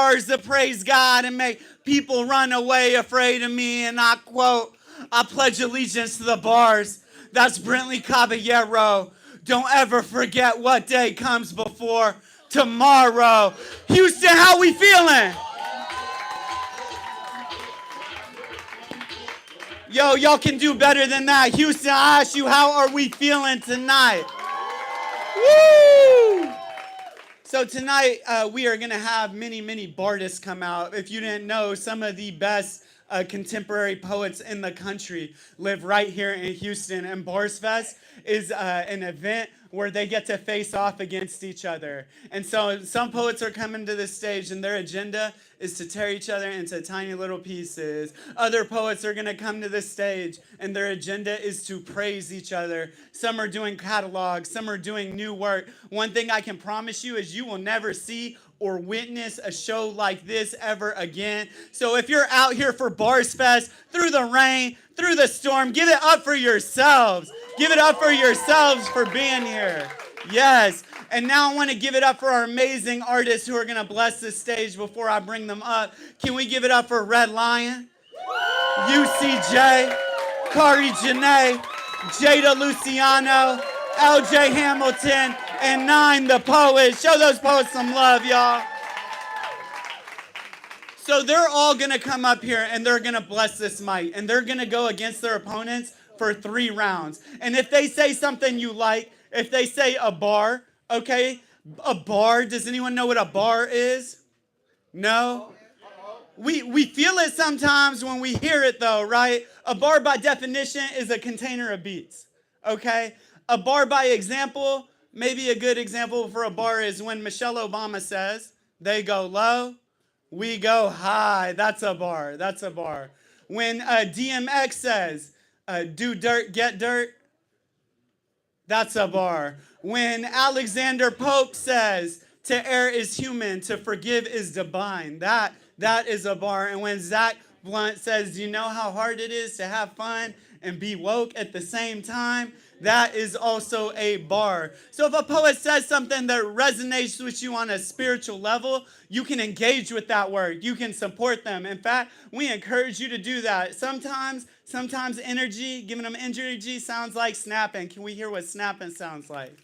bars to praise God and make people run away afraid of me. And I quote, I pledge allegiance to the bars. That's Brentley Caballero. Don't ever forget what day comes before tomorrow. Houston, how we feeling? Yo, y'all can do better than that. Houston, I ask you, how are we feeling tonight? Woo! So tonight, we are going to have many bardists come out. If you didn't know, some of the best contemporary poets in the country live right here in Houston. And Bars Fest is an event where they get to face off against each other. And so some poets are coming to the stage and their agenda is to tear each other into tiny little pieces. Other poets are going to come to the stage and their agenda is to praise each other. Some are doing catalogs, some are doing new work. One thing I can promise you is you will never see or witness a show like this ever again. So if you're out here for Bars Fest, through the rain, through the storm, give it up for yourselves. Give it up for yourselves for being here. Yes. And now I want to give it up for our amazing artists who are going to bless this stage before I bring them up. Can we give it up for Red Lion, UCJ, KI Jana, Jada Luciano, LJ Hamilton, and Nine the Poet. Show those poets some love, y'all. So they're all going to come up here and they're going to bless this mic. And they're going to go against their opponents for 3 rounds. And if they say something you like, if they say a bar, okay, a bar, does anyone know what a bar is? No? We feel it sometimes when we hear it though, right? A bar by definition is a container of beats, okay? A bar by example, maybe a good example for a bar is when Michelle Obama says, they go low, we go high. That's a bar. That's a bar. When DMX says, do dirt, get dirt, that's a bar. When Alexander Pope says, to err is human, to forgive is divine, that is a bar. And when Zach Blunt says, do you know how hard it is to have fun and be woke at the same time? That is also a bar. So if a poet says something that resonates with you on a spiritual level, you can engage with that work. You can support them. In fact, we encourage you to do that. Sometimes energy, giving them energy sounds like snapping. Can we hear what snapping sounds like?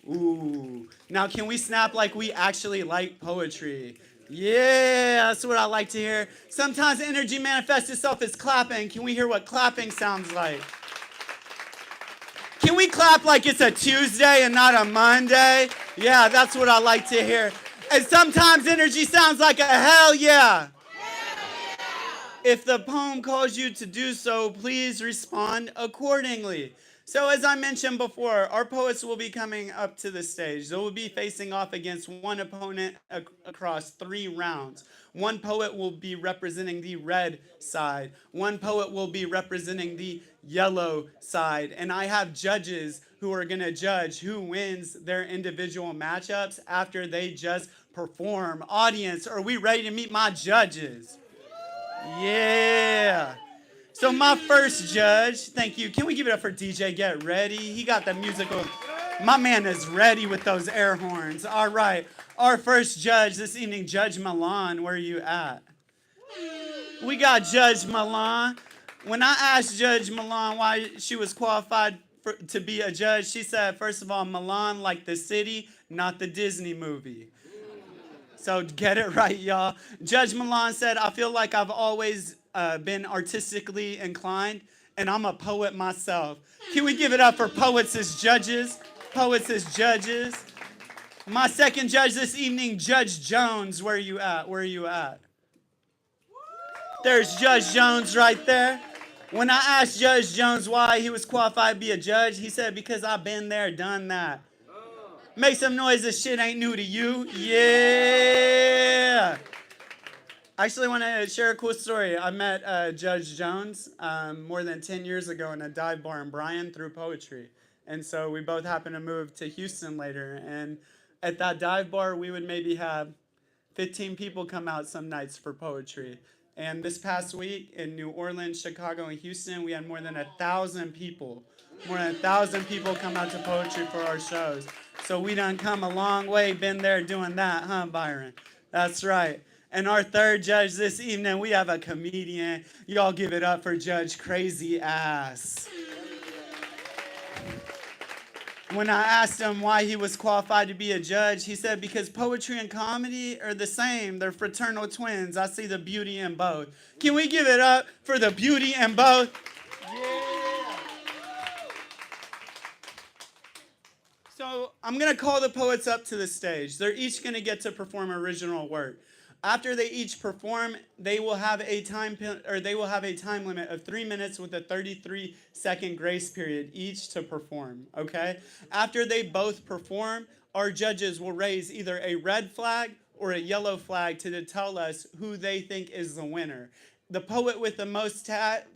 Ooh. Now, can we snap like we actually like poetry? Yeah, that's what I like to hear. Sometimes energy manifests itself as clapping. Can we hear what clapping sounds like? Can we clap like it's a Tuesday and not a Monday? Yeah, that's what I like to hear. And sometimes energy sounds like a hell yeah. If the poem calls you to do so, please respond accordingly. So as I mentioned before, our poets will be coming up to the stage. They will be facing off against one opponent across 3 rounds. One poet will be representing the red side. One poet will be representing the yellow side. And I have judges who are going to judge who wins their individual matchups after they just perform. Audience, are we ready to meet my judges? Yeah. So my first judge, thank you. Can we give it up for DJ Get Ready? He got the musical. My man is ready with those air horns. All right. Our first judge this evening, Judge Milan, where are you at? We got Judge Milan. When I asked Judge Milan why she was qualified to be a judge, she said, first of all, Milan like the city, not the Disney movie. So get it right, y'all. Judge Milan said, I feel like I've always been artistically inclined, and I'm a poet myself. Can we give it up for poets as judges? Poets as judges. My second judge this evening, Judge Jones. Where are you at? Where are you at? There's Judge Jones right there. When I asked Judge Jones why he was qualified to be a judge, he said, because I've been there, done that. Make some noise, this shit ain't new to you. Yeah. I actually want to share a cool story. I met Judge Jones more than 10 years ago in a dive bar in Bryan through poetry. And so we both happened to move to Houston later. And at that dive bar, we would maybe have 15 people come out some nights for poetry. And this past week in New Orleans, Chicago, and Houston, we had more than 1,000 people. More than 1,000 people come out to poetry for our shows. So we done come a long way, been there doing that, huh, Byron? That's right. And our third judge this evening, we have a comedian. Y'all give it up for Judge Crazy Ass. When I asked him why he was qualified to be a judge, he said, because poetry and comedy are the same. They're fraternal twins. I see the beauty in both. Can we give it up for the beauty in both? Yeah. So I'm going to call the poets up to the stage. They're each going to get to perform original work. After they each perform, they will have a time limit of 3 minutes with a 33-second grace period each to perform, okay? After they both perform, our judges will raise either a red flag or a yellow flag to tell us who they think is the winner. The poet with the most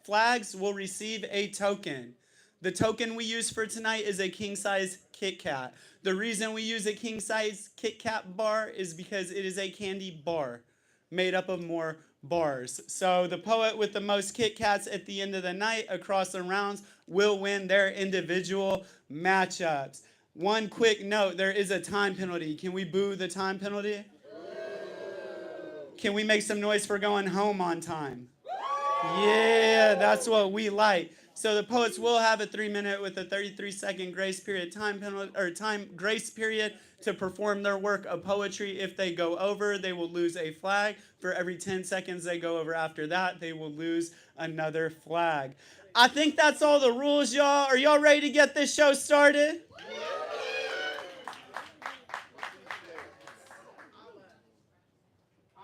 flags will receive a token. The token we use for tonight is a king-size Kit Kat. The reason we use a king-size Kit Kat bar is because it is a candy bar made up of more bars. So the poet with the most Kit Kats at the end of the night across the rounds will win their individual matchups. One quick note, there is a time penalty. Can we boo the time penalty? Can we make some noise for going home on time? Yeah, that's what we like. So the poets will have a 3 minute with a 33-second grace period time grace period to perform their work of poetry. If they go over, they will lose a flag. For every 10 seconds they go over after that, they will lose another flag. I think that's all the rules, y'all. Are y'all ready to get this show started? I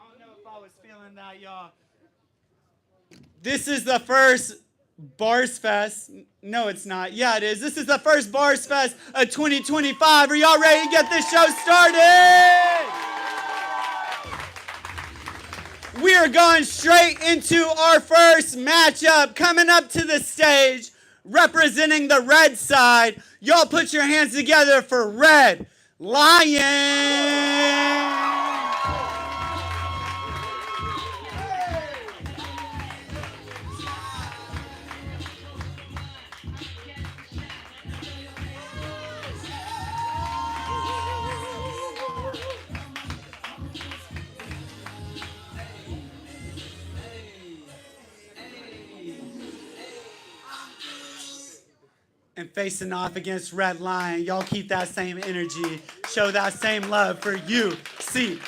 don't know if I was feeling that, y'all. This is the first Bars Fest. No, it's not. Yeah, it is. This is the first Bars Fest of 2025. Are y'all ready to get this show started? We are going straight into our first matchup. Coming up to the stage, representing the red side. Y'all put your hands together for Red Lion. And facing off against Red Lion, y'all keep that same energy. Show that same love for UCJ.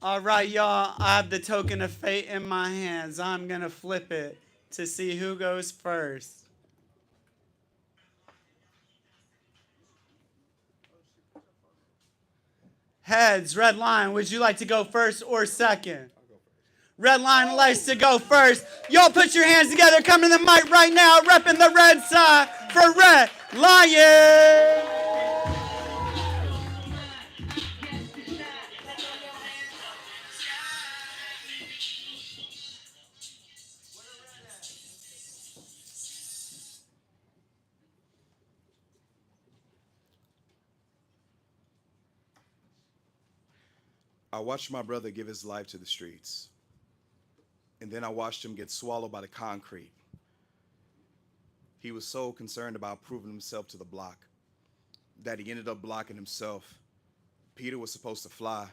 All right, y'all, I have the token of fate in my hands. I'm going to flip it to see who goes first. Heads, Red Lion, would you like to go first or second? Red Lion likes to go first. Y'all put your hands together, come to the mic right now, repping the red side for Red Lion. I watched my brother give his life to the streets, and then I watched him get swallowed by the concrete. He was so concerned about proving himself to the block that he ended up blocking himself. Peter was supposed to fly,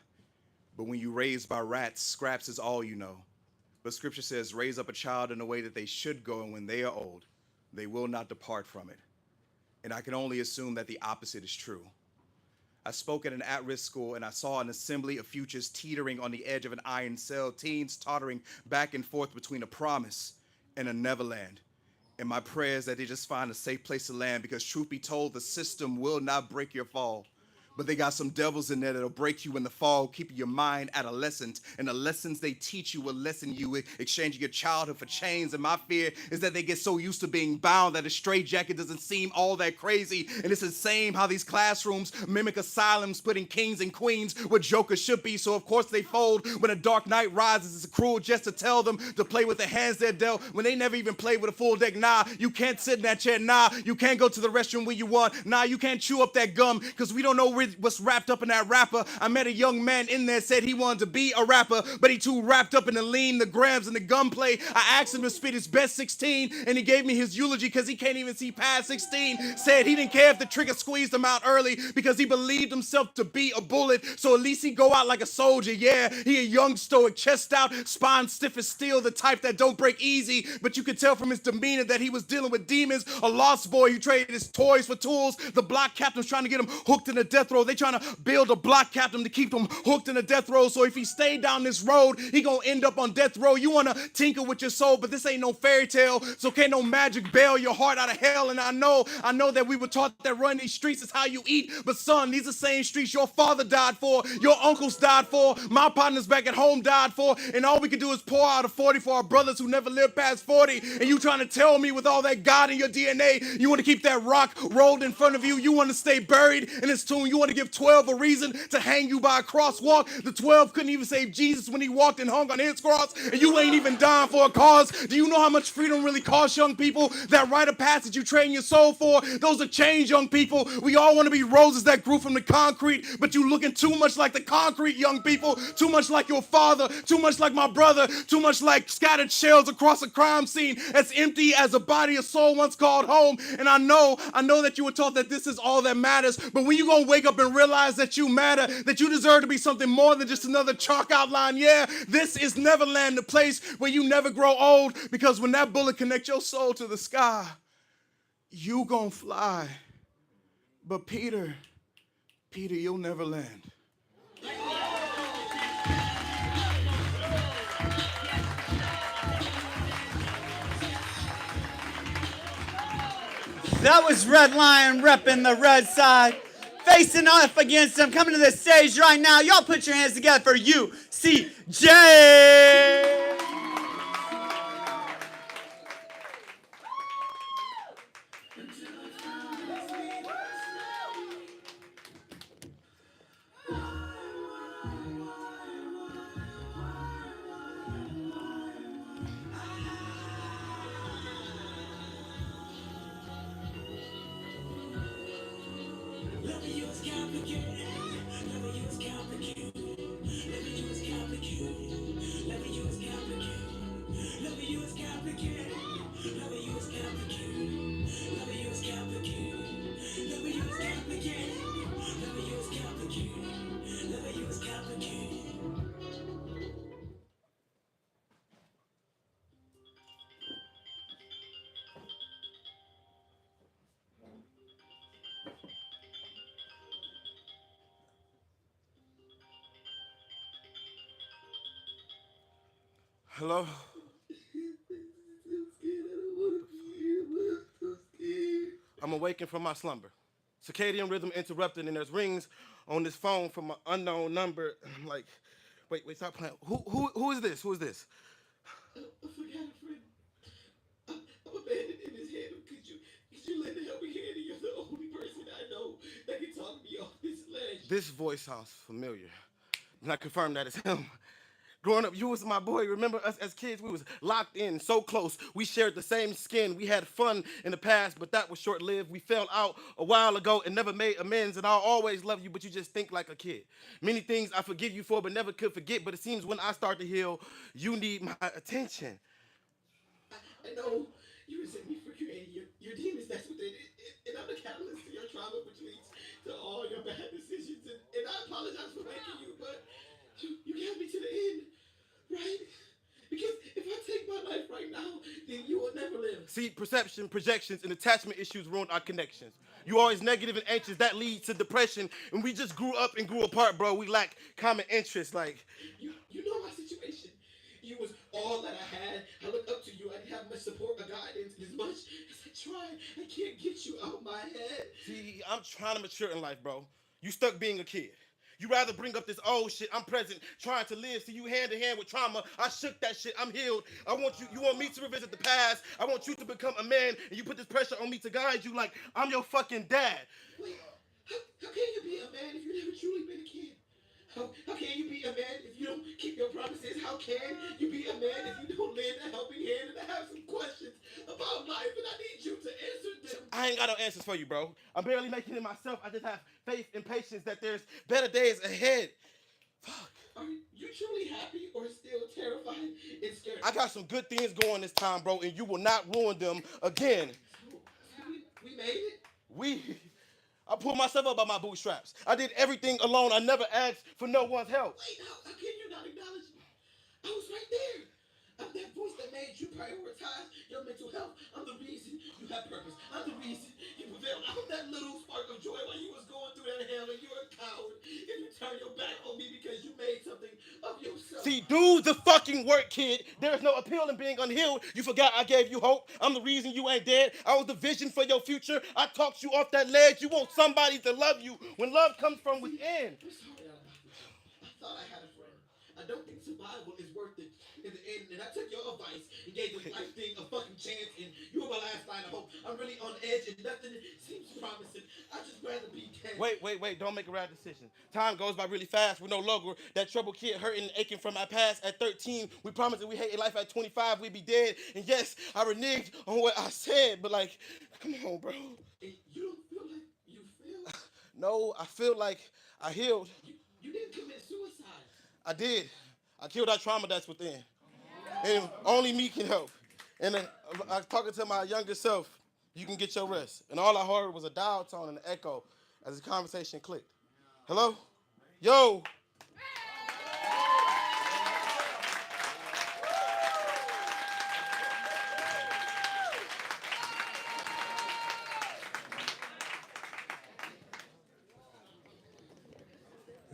but when you raised by rats, scraps is all you know. But scripture says, raise up a child in the way that they should go, and when they are old, they will not depart from it. And I can only assume that the opposite is true. I spoke at an at-risk school, and I saw an assembly of futures teetering on the edge of an iron cell, teens tottering back and forth between a promise and a neverland. And my prayer is that they just find a safe place to land, because truth be told, the system will not break your fall. But they got some devils in there that'll break you in the fall, keeping your mind adolescent. And the lessons they teach you will lessen you, exchanging your childhood for chains. And my fear is that they get so used to being bound that a straitjacket doesn't seem all that crazy. And it's the same how these classrooms mimic asylums, putting kings and queens where jokers should be. So of course they fold when a dark night rises. It's cruel just to tell them to play with the hands they're dealt when they never even played with a full deck. Nah, you can't sit in that chair. Nah, you can't go to the restroom when you want. Nah, you can't chew up that gum, because we don't know where with what's wrapped up in that rapper. I met a young man in there, said he wanted to be a rapper, but he too wrapped up in the lean, the grams, and the gunplay. I asked him to spit his best 16, and he gave me his eulogy because he can't even see past 16. Said he didn't care if the trigger squeezed him out early because he believed himself to be a bullet, so at least he go out like a soldier. Yeah, he a young stoic, chest out, spine stiff as steel, the type that don't break easy, but you could tell from his demeanor that he was dealing with demons. A lost boy who traded his toys for tools. The block captain's trying to get him hooked in a death row. They trying to build a block captain to keep him hooked in a death row, so if he stayed down this road, he gonna end up on death row. You wanna tinker with your soul, but this ain't no fairy tale, so can't no magic bail your heart out of hell. And I know that we were taught that running these streets is how you eat, but son, these are the same streets your father died for, your uncles died for, my partners back at home died for, and all we can do is pour out a 40 for our brothers who never lived past 40. And you trying to tell me with all that God in your DNA, you want to keep that rock rolled in front of you, you want to stay buried in his tomb, you want to give 12 a reason to hang you by a crosswalk. The 12 couldn't even save Jesus when he walked and hung on his cross, and you ain't even dying for a cause. Do you know how much freedom really costs young people? That rite of passage you train your soul for, those are change, young people. We all want to be roses that grew from the concrete, but you looking too much like the concrete, young people, too much like your father, too much like my brother, too much like scattered shells across a crime scene as empty as a body or soul once called home. And I know that you were taught that this is all that matters, but when you gonna wake up and realize that you matter, that you deserve to be something more than just another chalk outline? Yeah, this is Neverland, the place where you never grow old, because when that bullet connects your soul to the sky, you gonna fly. But Peter, you'll never land. That was Red Lion repping the red side. Facing off against him, coming to the stage right now. Y'all put your hands together for UCJ. Hello? I'm awakened from my slumber. Circadian rhythm interrupted, and there's rings on this phone from an unknown number. I'm like, wait, stop playing. Who is this? Who is this? I forgot a friend. I'm abandoned in his head. Could you lend a helping hand? And you're the only person I know that can talk me off this ledge. This voice sounds familiar. And I confirm that it's him. Growing up, you was my boy. Remember us as kids? We was locked in, so close. We shared the same skin. We had fun in the past, but that was short-lived. We fell out a while ago and never made amends, and I'll always love you, but you just think like a kid. Many things I forgive you for, but never could forget, but it seems when I start to heal, you need my attention. I know you resent me for creating your demons that's within it, and I'm the catalyst to your trauma, which leads to all your bad decisions, and I apologize for making you, but you got me to the end, right? Because if I take my life right now, then you will never live. See, perception, projections, and attachment issues ruin our connections. You always negative and anxious, that leads to depression, and we just grew up and grew apart, bro. We lack common interests, like... You know my situation. You was all that I had. I looked up to you. I didn't have much support or guidance. As much as I tried, I can't get you out of my head. See, I'm trying to mature in life, bro. You stuck being a kid. You rather bring up this old shit. I'm present, trying to live. See you hand in hand with trauma. I shook that shit. I'm healed. I want you want me to revisit the past. I want you to become a man, and you put this pressure on me to guide you like I'm your fucking dad. Wait, how can you be a man if you never truly been a kid? How can you be a man if you don't keep your promises? How can you be a man if you don't lend a helping hand? And I have some questions about life, and I need you to answer them. I I ain't got no answers for you, bro. I'm barely making it myself. I just have faith and patience that there's better days ahead. Fuck. Are you truly happy or still terrified and scared? I got some good things going this time, bro, and you will not ruin them again. So we made it? I pulled myself up by my bootstraps. I did everything alone. I never asked for no one's help. Wait, how can you not acknowledge me? I was right there. I'm that voice that made you prioritize your mental health. I'm the reason you have purpose. I'm the reason you prevailed. I'm that little spark of joy while you was going through that hell, and you're a coward if you turn your back on me because you made something of yourself. See, do the fucking work, kid. There's no appeal in being unhealed. You forgot I gave you hope. I'm the reason you ain't dead. I was the vision for your future. I talked you off that ledge. You want somebody to love you when love comes from within. I'm sorry about this. I thought I had a friend. I don't think survival is worth it in the end, and I took your advice and gave this life thing a fucking chance, and you were my last line of hope. I'm really on edge, and nothing seems promising. I'd just rather be dead. Wait. Don't make a rash decision. Time goes by really fast. We're no longer that troubled kid hurting and aching from our past. At 13, we promised that we hated life. At 25, we'd be dead. And yes, I reneged on what I said, but like, come on, bro. And you don't feel like you failed? No, I feel like I healed. You didn't commit suicide. I did. I killed that trauma that's within. And only me can help. And I was talking to my younger self, you can get your rest. And all I heard was a dial tone and an echo as the conversation clicked. Hello? Yo.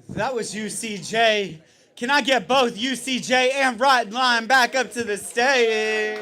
That was UCJ. Can I get both UCJ and Rotten Line back up to the stage?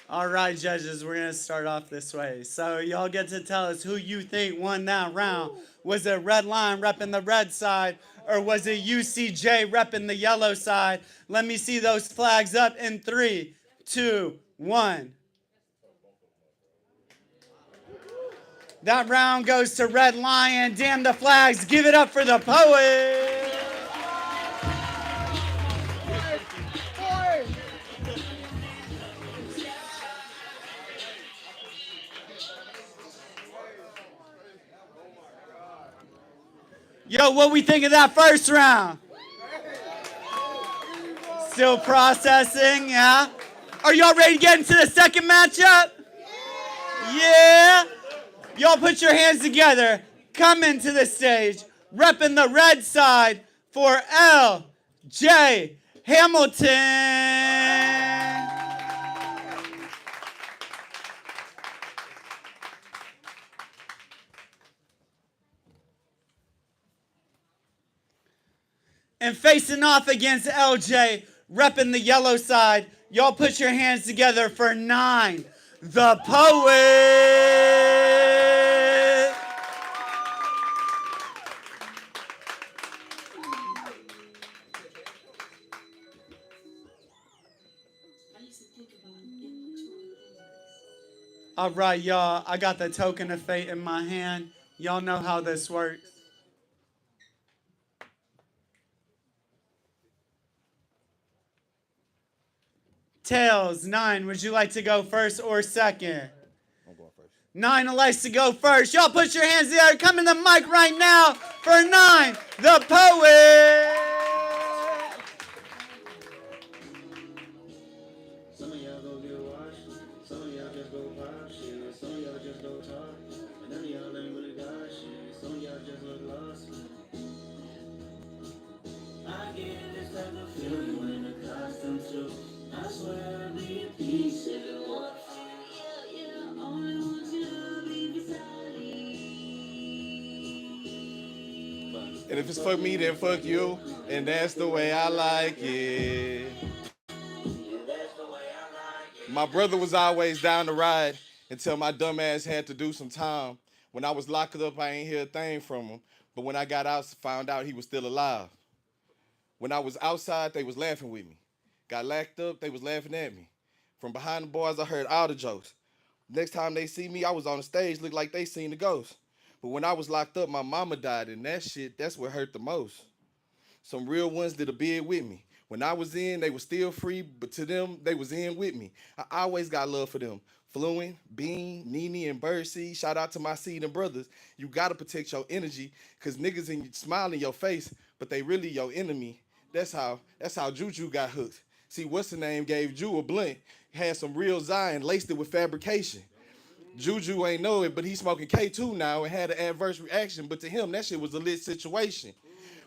All right, judges, we're going to start off this way. So y'all get to tell us who you think won that round. Was it Red Line repping the red side, or was it UCJ repping the yellow side? Let me see those flags up in 3, 2, 1. That round goes to Red Lion. Damn the flags. Give it up for the poet. Yo, what we think of that first round? Still processing, yeah? Are y'all ready to get into the second matchup? Yeah? Y'all put your hands together. Come into the stage. Repping the red side for L.J. Hamilton. And facing off against LJ, repping the yellow side, y'all put your hands together for 9, the poet. All right, y'all, I got the token of fate in my hand. Y'all know how this works. Tails, 9, would you like to go first or second? I'm going first. 9 likes to go first. Y'all put your hands together. Come in the mic right now for 9, the poet. Some of y'all go get washed. Some of y'all just go pop shit. Some of y'all just go talk. And none of y'all ain't really got shit. Some of y'all just look lost. I get this type of feeling when accustomed to. I swear I'll be at peace if it weren't for you. Yeah, only want you to be beside me. And if it's fuck me, then fuck you. And that's the way I like it. My brother was always down to ride until my dumb ass had to do some time. When I was locked up, I ain't hear a thing from him. But when I got out, found out he was still alive. When I was outside, they was laughing with me. Got locked up, they was laughing at me. From behind the bars, I heard all the jokes. Next time they see me, I was on the stage, looked like they seen the ghost. But when I was locked up, my mama died, and that's what hurt the most. Some real ones did a bid with me. When I was in, they were still free, but to them, they was in with me. I always got love for them. Fluent, Bean, Nene, and Birdseed, shout out to my seed and brothers. You gotta protect your energy, cause niggas smile in your face, but they really your enemy. That's how Juju got hooked. See, what's the name gave Ju a blunt, had some real Zion, laced it with fabrication. Juju ain't know it, but he's smoking K2 now and had an adverse reaction, but to him, that shit was a lit situation.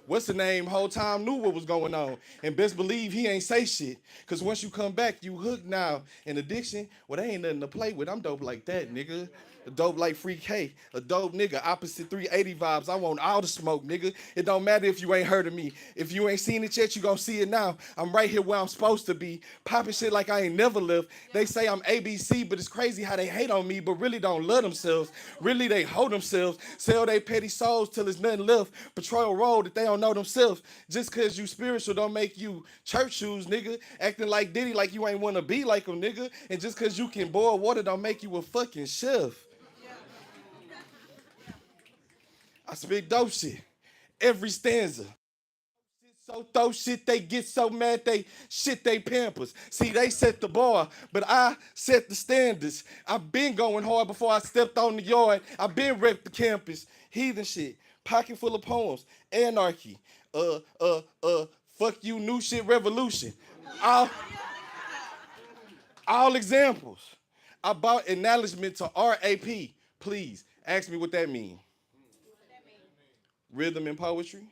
What's the name? Whole time knew what was going on. And best believe he ain't say shit. Cause once you come back, you hooked now. And addiction, well, they ain't nothing to play with. I'm dope like that, nigga. A dope like Free K. A dope nigga. Opposite 380 vibes. I want all the smoke, nigga. It don't matter if you ain't heard of me. If you ain't seen it yet, you gon' see it now. I'm right here where I'm supposed to be. Popping shit like I ain't never lived. They say I'm ABC, but it's crazy how they hate on me, but really don't love themselves. Really, they hold themselves. Sell they petty souls till there's nothing left. Patrol a road that they don't know themselves. Just cause you spiritual don't make you church shoes, nigga. Acting like Diddy like you ain't wanna be like him, nigga. And just cause you can boil water don't make you a fucking chef. I spit dope shit. Every stanza. So throw shit, they get so mad they shit they pampers. See, they set the bar, but I set the standards. I've been going hard before I stepped on the yard. I've been wrecked the campus. Heathen shit. Pocket full of poems. Anarchy. Fuck you, new shit revolution. All examples. I bought acknowledgement to RAP. Please, ask me what that means. Rhythm and poetry.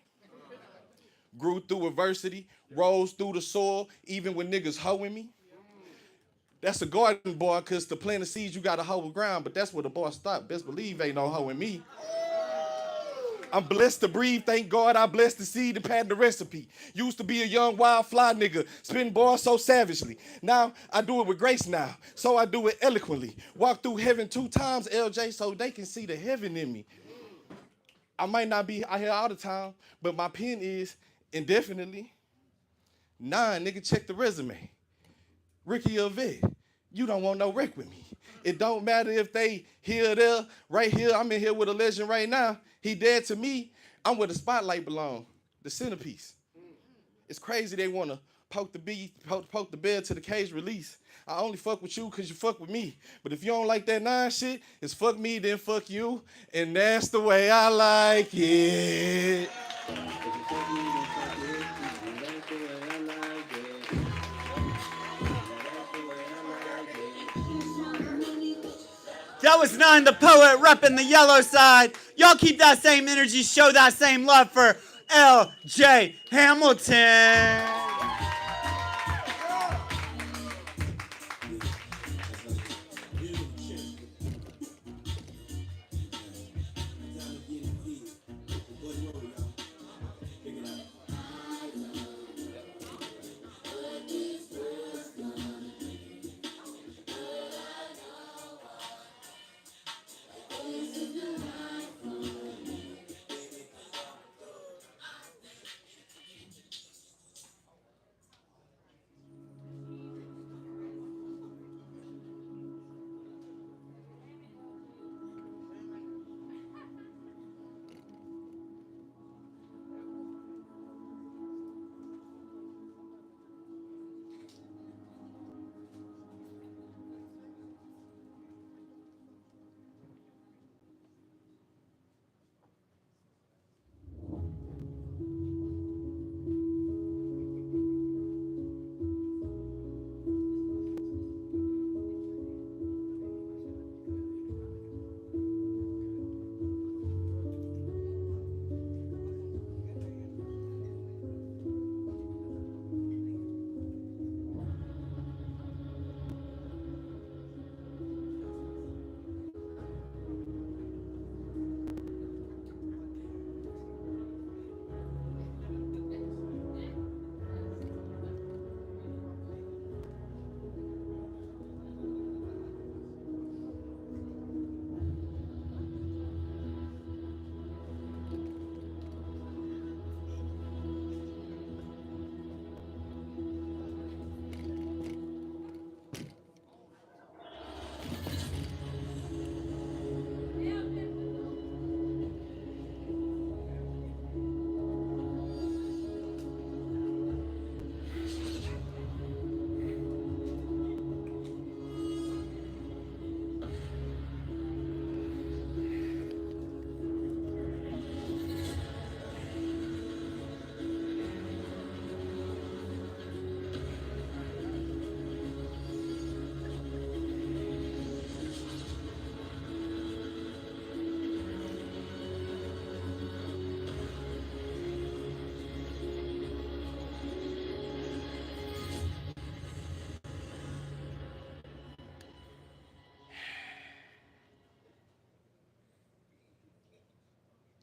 Grew through adversity, rose through the soil, even when niggas hoeing me. That's a garden boy, cause to plant a seed, you gotta hoe the ground, but that's where the boy stopped. Best believe ain't no hoeing me. I'm blessed to breathe, thank God I blessed the seed and patent the recipe. Used to be a young wild fly nigga, spitting bars so savagely. Now I do it with grace now, so I do it eloquently. Walk through heaven 2 times, LJ, so they can see the heaven in me. I might not be out here all the time, but my pen is indefinitely. 9, nigga, check the resume. Ricky or Vic, you don't want no wreck with me. It don't matter if they here or there, right here, I'm in here with a legend right now. He dead to me, I'm where the spotlight belong, the centerpiece. It's crazy they wanna poke the bell to the cage release. I only fuck with you cause you fuck with me. But if you don't like that 9 shit, it's fuck me, then fuck you. And that's the way I like it. That was 9 the poet repping the yellow side. Y'all keep that same energy, show that same love for L.J. Hamilton.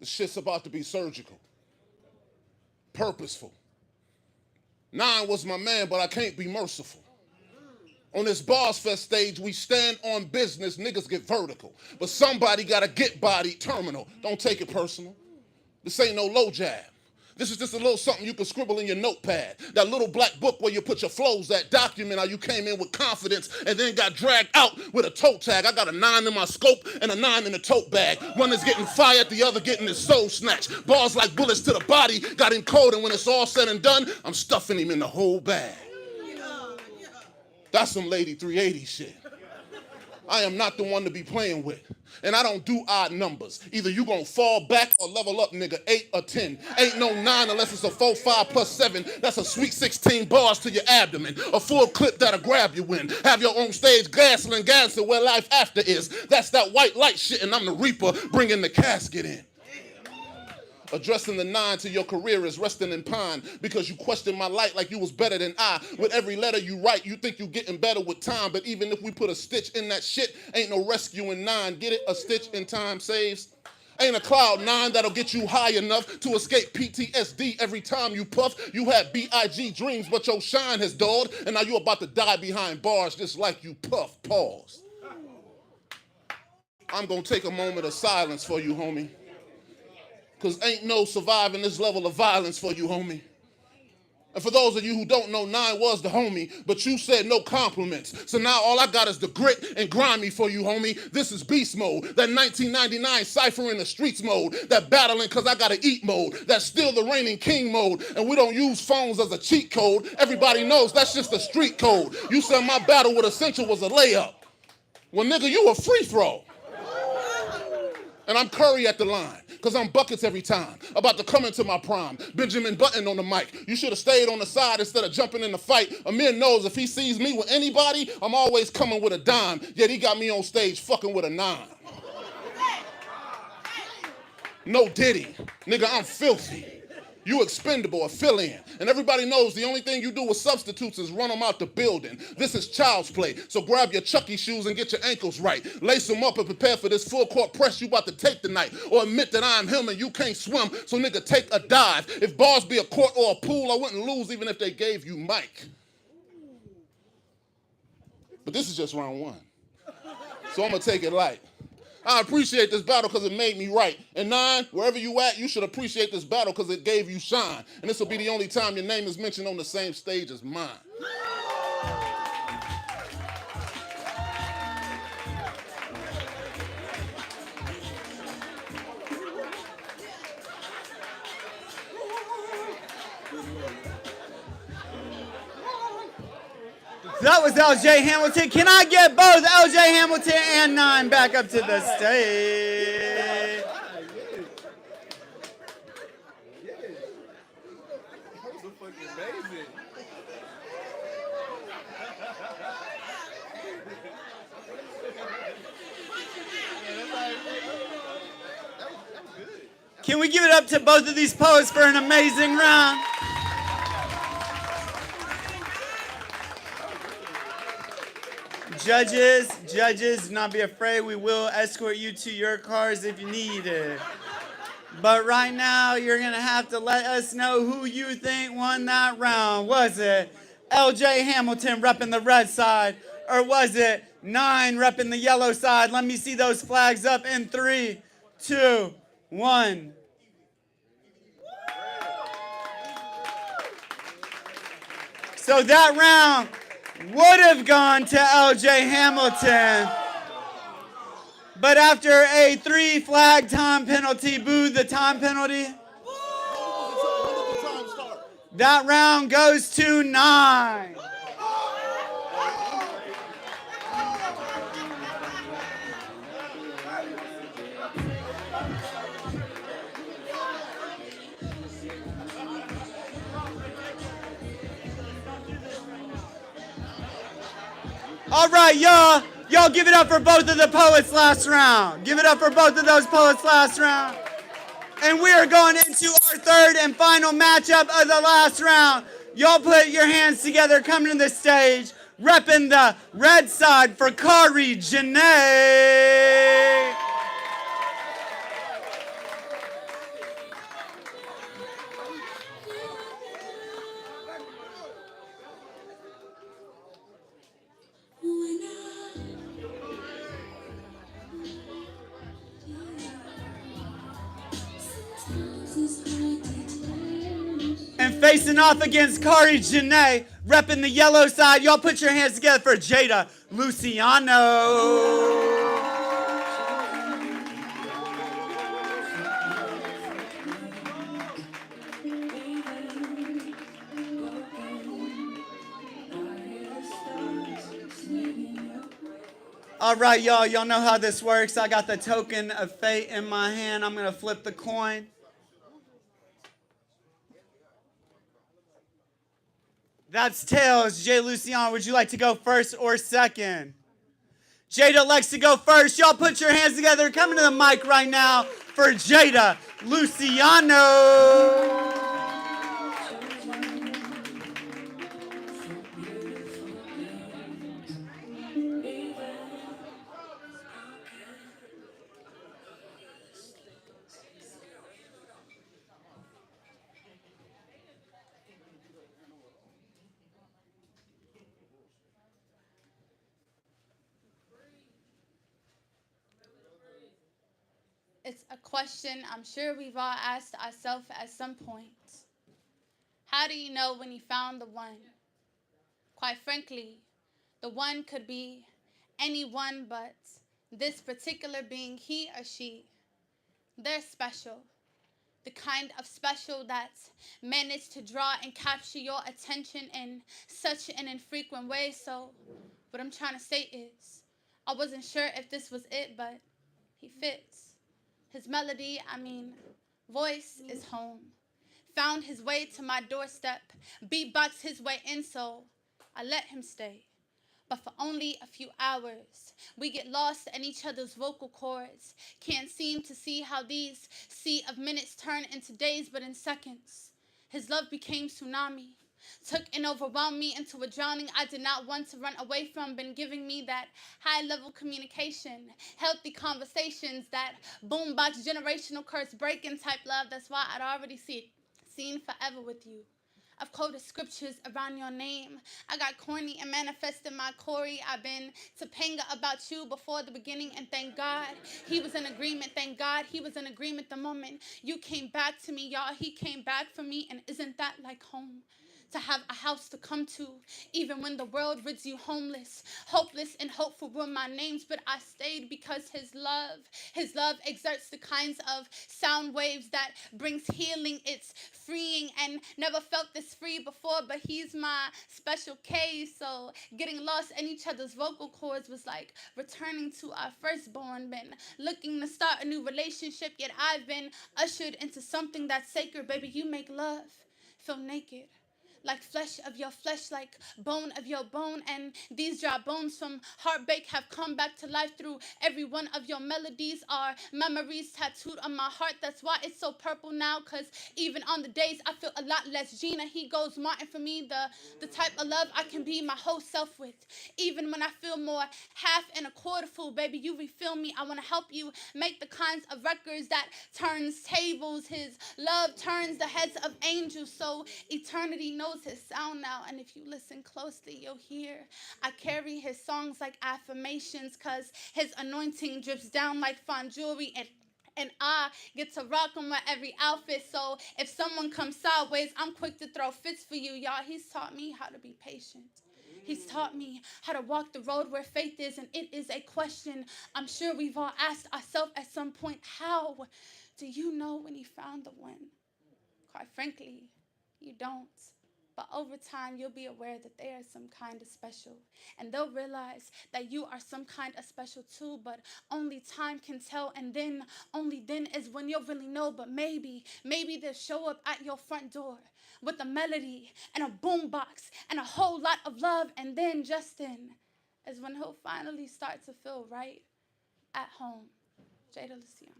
The shit's about to be surgical. Purposeful. 9 was my man, but I can't be merciful. On this Bars Fest stage, we stand on business, niggas get vertical. But somebody gotta get bodied terminal. Don't take it personal. This ain't no low jab. This is just a little something you can scribble in your notepad. That little black book where you put your flows that document how you came in with confidence and then got dragged out with a toe tag. I got a 9 in my scope and a 9 in the tote bag. One is getting fired, the other getting his soul snatched. Bars like bullets to the body, got encoded. When it's all said and done, I'm stuffing him in the whole bag. That's some Lady 380 shit. I am not the one to be playing with. And I don't do odd numbers. Either you gonna fall back or level up, nigga, 8 or 10. Ain't no 9 unless it's a 4, 5 plus 7. That's a sweet 16 bars to your abdomen. A full clip that'll grab you in. Have your own stage gasoline gas to where life after is. That's that white light shit and I'm the reaper bringing the casket in. Addressing the 9 to your career is resting in pine because you question my light like you was better than I. With every letter you write, you think you getting better with time. But even if we put a stitch in that shit, ain't no rescuing 9. Get it? A stitch in time saves. Ain't a cloud 9 that'll get you high enough to escape PTSD every time you puff. You had B.I.G. dreams, but your shine has dulled, and now you about to die behind bars just like you puff. Pause. I'm gonna take a moment of silence for you, homie. Because ain't no surviving this level of violence for you, homie. And for those of you who don't know, 9 was the homie, but you said no compliments. So now all I got is the grit and grimy for you, homie. This is beast mode, that 1999 cipher in the streets mode, that battling cause I gotta eat mode, that still the reigning king mode, and we don't use phones as a cheat code. Everybody knows that's just a street code. You said my battle with Essential was a layup. Well, nigga, you a free throw. And I'm Curry at the line, because I'm buckets every time. About to come into my prime. Benjamin Button on the mic. You should have stayed on the side instead of jumping in the fight. Amir knows if he sees me with anybody, I'm always coming with a dime. Yet he got me on stage fucking with a 9. No Diddy. Nigga, I'm filthy. You expendable, a fill-in. And everybody knows the only thing you do with substitutes is run them out the building. This is child's play, so grab your Chucky shoes and get your ankles right. Lace them up and prepare for this full court press you about to take tonight. Or admit that I'm him and you can't swim, so nigga, take a dive. If bars be a court or a pool, I wouldn't lose even if they gave you Mike. But this is just round 1. So I'm gonna take it light. I appreciate this battle because it made me right. And 9, wherever you at, you should appreciate this battle because it gave you shine. And this will be the only time your name is mentioned on the same stage as mine. That was LJ Hamilton. Can I get both LJ Hamilton and 9 back up to the stage? Can we give it up to both of these poets for an amazing round? Judges, do not be afraid. We will escort you to your cars if you need it. But right now, you're going to have to let us know who you think won that round. Was it LJ Hamilton repping the red side? Or was it 9 repping the yellow side? Let me see those flags up in 3, 2, 1. So that round would have gone to LJ Hamilton. But after a 3 flag time penalty, boo the time penalty, that round goes to 9. All right, y'all. Y'all give it up for both of the poets last round. Give it up for both of those poets last round. And we are going into our third and final matchup of the last round. Y'all put your hands together, coming to the stage, repping the red side for KI Jana. And facing off against KI Jana, repping the yellow side. Y'all put your hands together for Jada Luciano. All right, y'all. Y'all know how this works. I got the token of fate in my hand. I'm going to flip the coin. That's tails. Jada Luciano, would you like to go first or second? Jada likes to go first. Y'all put your hands together. Coming to the mic right now for Jada Luciano. It's a question I'm sure we've all asked ourselves at some point. How do you know when you found the one? Quite frankly, the one could be anyone, but this particular being, he or she, they're special. The kind of special that managed to draw and capture your attention in such an infrequent way. So what I'm trying to say is, I wasn't sure if this was it, but he fits. His melody, voice is home. Found his way to my doorstep, beatboxed his way in, so I let him stay. But for only a few hours, we get lost in each other's vocal cords. Can't seem to see how these sea of minutes turn into days, but in seconds, his love became tsunami. Took and overwhelmed me into a drowning I did not want to run away from. Been giving me that high-level communication, healthy conversations, that boombox generational curse breaking type love. That's why I'd already seen forever with you. I've quoted scriptures around your name. I got corny and manifested my Corey. I've been Topanga about you before the beginning, and thank God he was in agreement. Thank God he was in agreement the moment you came back to me, y'all. He came back for me, and isn't that like home? To have a house to come to, even when the world rids you homeless, hopeless and hopeful were my names, but I stayed because his love exerts the kinds of sound waves that brings healing. It's freeing, and never felt this free before, but he's my special case. So getting lost in each other's vocal cords was like returning to our firstborn. Been looking to start a new relationship, yet I've been ushered into something that's sacred. Baby, you make love feel naked, like flesh of your flesh, like bone of your bone. And these dry bones from heartbreak have come back to life through every one of your melodies. Are memories tattooed on my heart. That's why it's so purple now, because even on the days I feel a lot less Gina, he goes Martin for me. The type of love I can be my whole self with. Even when I feel more half and a quarter full, baby, you refill me. I want to help you make the kinds of records that turns tables. His love turns the heads of angels, so eternity knows his sound now. And if you listen closely, you'll hear I carry his songs like affirmations, cause his anointing drips down like fine jewelry, and I get to rock him with every outfit. So if someone comes sideways, I'm quick to throw fits for you, y'all. He's taught me how to be patient. He's taught me how to walk the road where faith is, and it is a question I'm sure we've all asked ourselves at some point. How do you know when you found the one? Quite frankly, you don't. But over time, you'll be aware that they are some kind of special. And they'll realize that you are some kind of special too, but only time can tell. And then, only then is when you'll really know. But maybe they'll show up at your front door with a melody and a boombox and a whole lot of love. And then, just then, is when he'll finally start to feel right at home. Jada Luciano.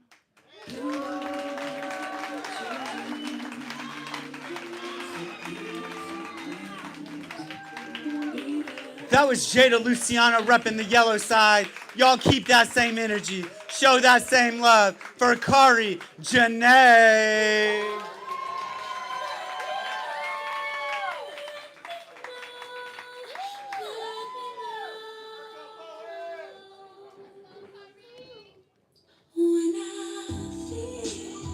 That was Jada Luciano repping the yellow side. Y'all keep that same energy. Show that same love for KI Jana. When I feel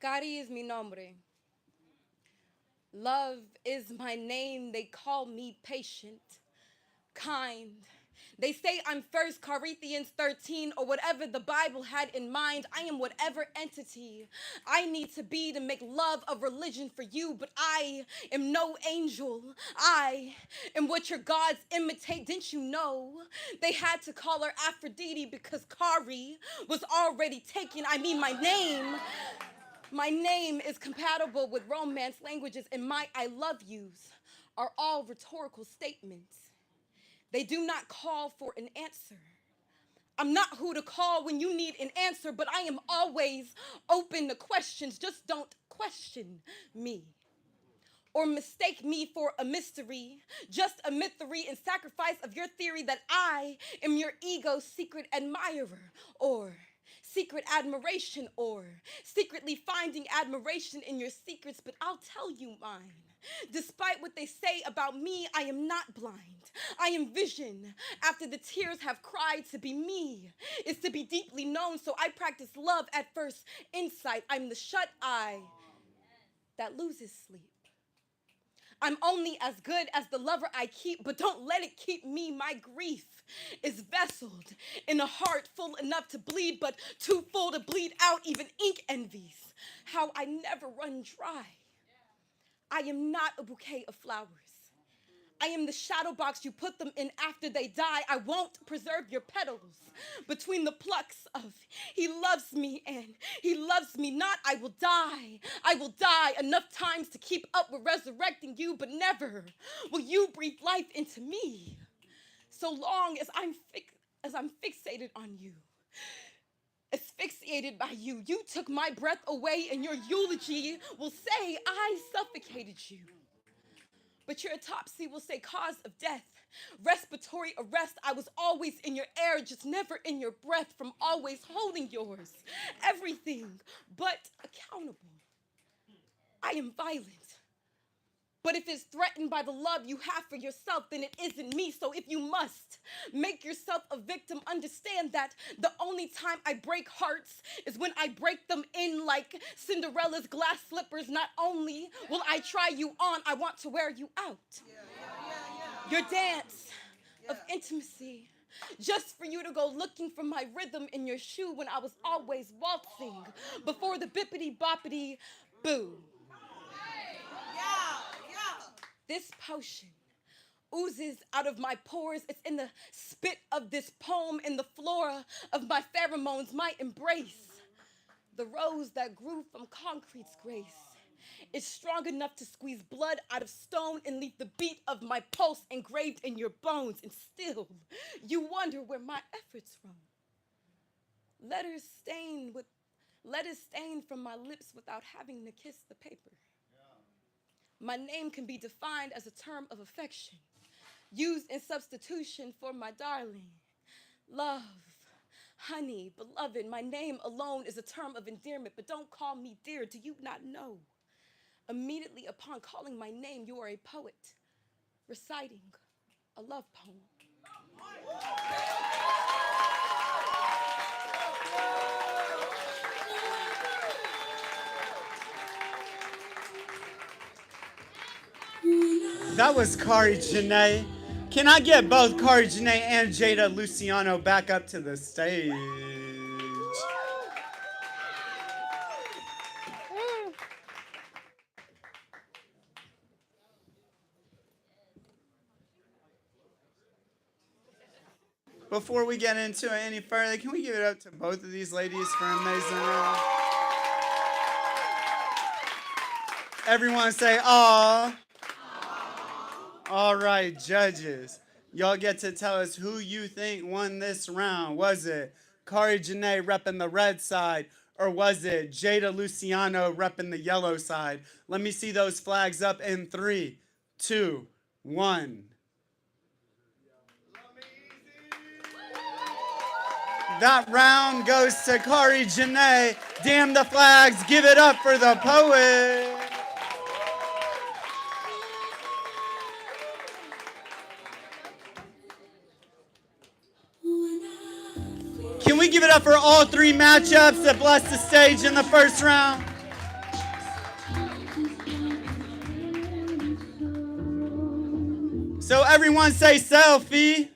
Cari es mi nombre. Love is my name. They call me patient, kind. They say I'm 1 Corinthians 13 or whatever the Bible had in mind. I am whatever entity I need to be to make love a religion for you, but I am no angel. I am what your gods imitate. Didn't you know they had to call her Aphrodite because Kari was already taken? I mean, my name is compatible with Romance languages, and my I love yous are all rhetorical statements. They do not call for an answer. I'm not who to call when you need an answer, but I am always open to questions. Just don't question me or mistake me for a mystery, just a mystery and sacrifice of your theory that I am your ego's secret admirer or secret admiration or secretly finding admiration in your secrets, but I'll tell you mine. Despite what they say about me, I am not blind. I am vision. After the tears have cried, to be me is to be deeply known, so I practice love at first insight. I'm the shut eye that loses sleep. I'm only as good as the lover I keep, but don't let it keep me. My grief is vesseled in a heart full enough to bleed, but too full to bleed out. Even ink envies how I never run dry. I am not a bouquet of flowers. I am the shadow box you put them in after they die. I won't preserve your petals between the plucks of he loves me and he loves me not. I will die. I will die enough times to keep up with resurrecting you, but never will you breathe life into me. So long as I'm fixated on you, asphyxiated by you. You took my breath away, and your eulogy will say I suffocated you. But your autopsy will say cause of death, respiratory arrest. I was always in your air, just never in your breath, from always holding yours. Everything but accountable. I am violent. But if it's threatened by the love you have for yourself, then it isn't me. So if you must make yourself a victim, understand that the only time I break hearts is when I break them in like Cinderella's glass slippers. Not only will I try you on, I want to wear you out. Your dance of intimacy, just for you to go looking for my rhythm in your shoe when I was always waltzing before the bippity boppity boo. This potion oozes out of my pores. It's in the spit of this poem, in the flora of my pheromones, my embrace. The rose that grew from concrete's grace is strong enough to squeeze blood out of stone and leave the beat of my pulse engraved in your bones. And still, you wonder where my efforts roam. Letters stain from my lips without having to kiss the paper. My name can be defined as a term of affection, used in substitution for my darling. Love, honey, beloved, my name alone is a term of endearment, but don't call me dear. Do you not know? Immediately upon calling my name, you are a poet reciting a love poem. That was Kari Jana. Can I get both Kari Jana and Jada Luciano back up to the stage? Before we get into it any further, can we give it up to both of these ladies for an amazing round? Everyone say, aw. All right, judges. Y'all get to tell us who you think won this round. Was it Kari Jana repping the red side, or was it Jada Luciano repping the yellow side? Let me see those flags up in 3, 2, 1. That round goes to Kari Jana. Damn the flags, give it up for the poet. Can we give it up for all 3 matchups that blessed the stage in the first round? So everyone say selfie.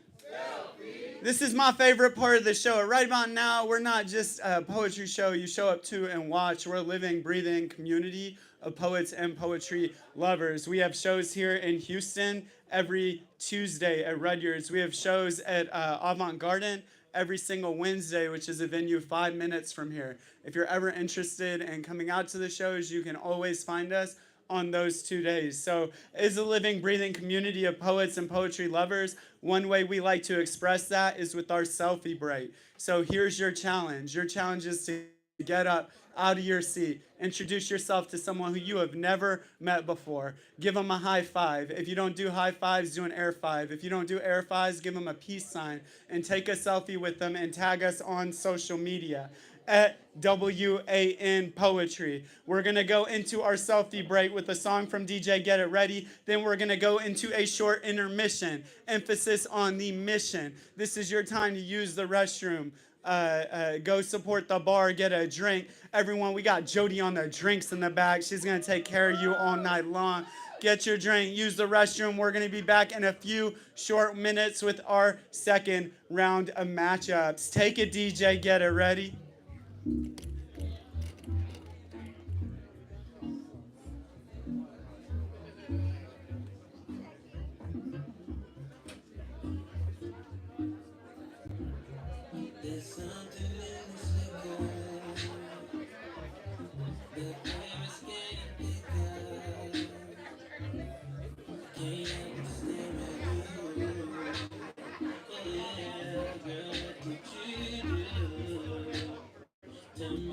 This is my favorite part of the show. Right about now, we're not just a poetry show you show up to and watch. We're a living, breathing community of poets and poetry lovers. We have shows here in Houston every Tuesday at Rudyard's. We have shows at Avant Garden every single Wednesday, which is a venue 5 minutes from here. If you're ever interested in coming out to the shows, you can always find us on those 2 days. So as a living, breathing community of poets and poetry lovers, one way we like to express that is with our selfie break. So here's your challenge. Your challenge is to get up out of your seat, introduce yourself to someone who you have never met before. Give them a high five. If you don't do high fives, do an air five. If you don't do air fives, give them a peace sign and take a selfie with them and tag us on social media at WAN Poetry. We're going to go into our selfie break with a song from DJ Get It Ready. Then we're going to go into a short intermission, emphasis on the mission. This is your time to use the restroom. Go support the bar, get a drink. Everyone, we got Jody on the drinks in the back. She's going to take care of you all night long. Get your drink, use the restroom. We're going to be back in a few short minutes with our second round of matchups. Take it, DJ, get it ready. There's something in this liquor. The air is getting thicker. Can't help but stare at you. Oh yeah, girl, what did you do? Tell me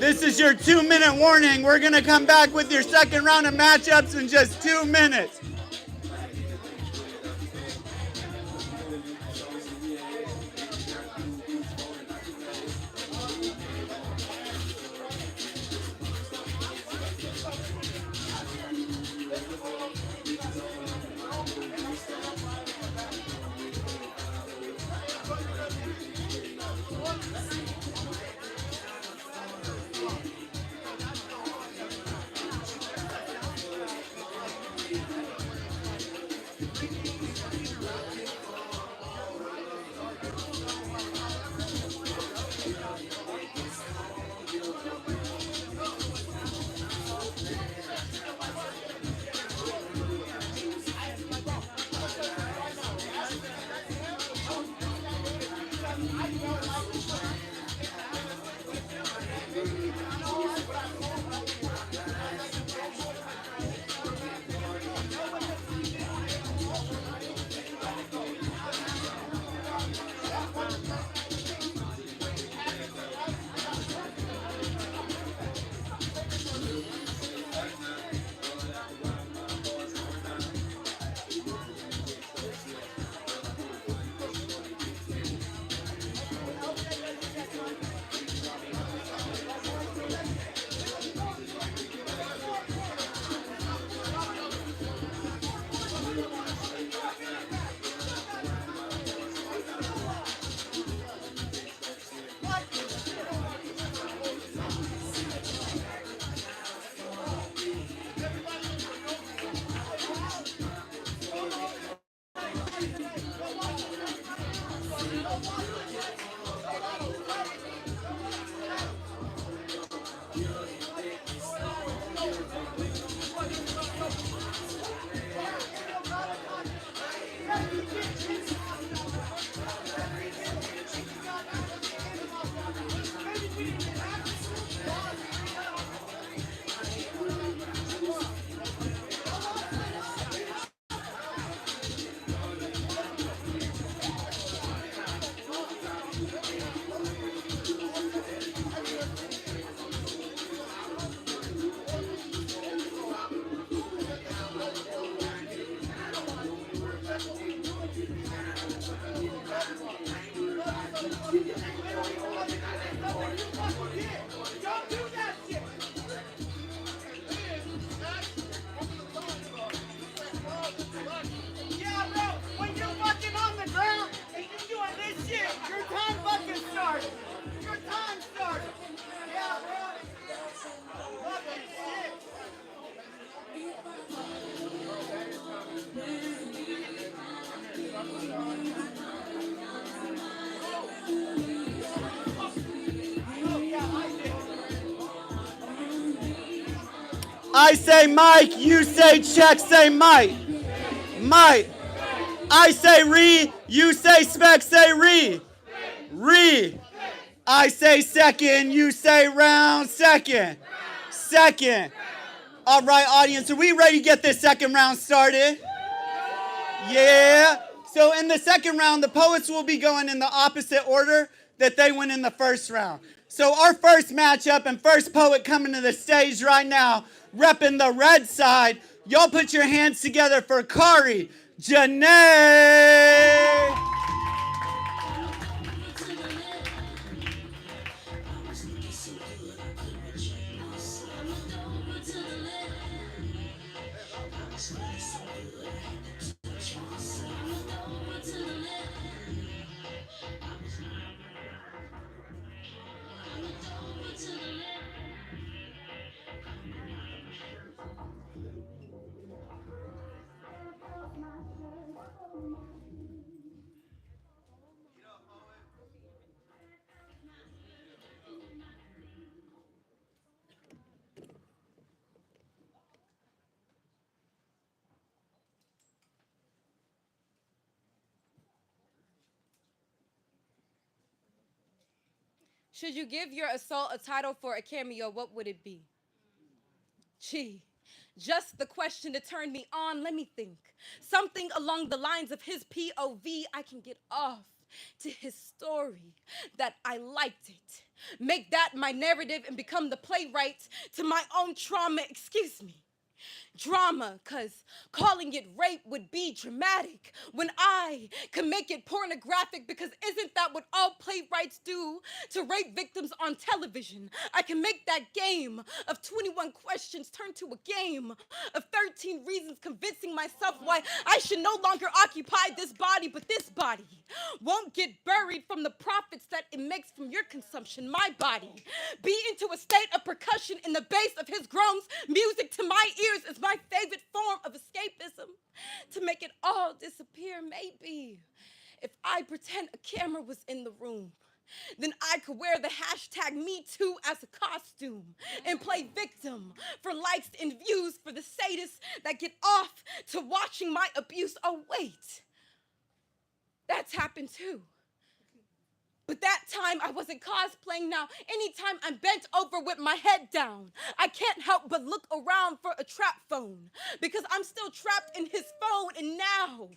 This is your 2-minute warning. We're going to come back with your second round of matchups in just 2 minutes. I say Mike, you say check, say Mike. Mike. I say re, you say spec, say re. Re. I say second, you say round, second. Second. All right, audience, are we ready to get this second round started? Yeah. So in the second round, the poets will be going in the opposite order that they went in the first round. So our first matchup and first poet coming to the stage right now, repping the red side. Y'all put your hands together for KI Jana. Should you give your assault a title for a cameo, what would it be? Gee, just the question to turn me on. Let me think. Something along the lines of his POV I can get off. to his story that I liked it. Make that my narrative and become the playwright to my own trauma, excuse me. Drama, cause calling it rape would be dramatic when I can make it pornographic, because isn't that what all playwrights do to rape victims on television? I can make that game of 21 questions turn to a game of 13 reasons, convincing myself why I should no longer occupy this body, but this body won't get buried from the profits that it makes from your consumption. My body be into a state of percussion in the bass of his groans. Music to my ears is my favorite form of escapism. To make it all disappear, maybe if I pretend a camera was in the room, then I could wear the hashtag #MeToo as a costume and play victim for likes and views for the sadists that get off to watching my abuse. Oh, wait, that's happened too. But that time I wasn't cosplaying. Now, anytime I'm bent over with my head down, I can't help but look around for a trap phone, because I'm still trapped in his phone. And now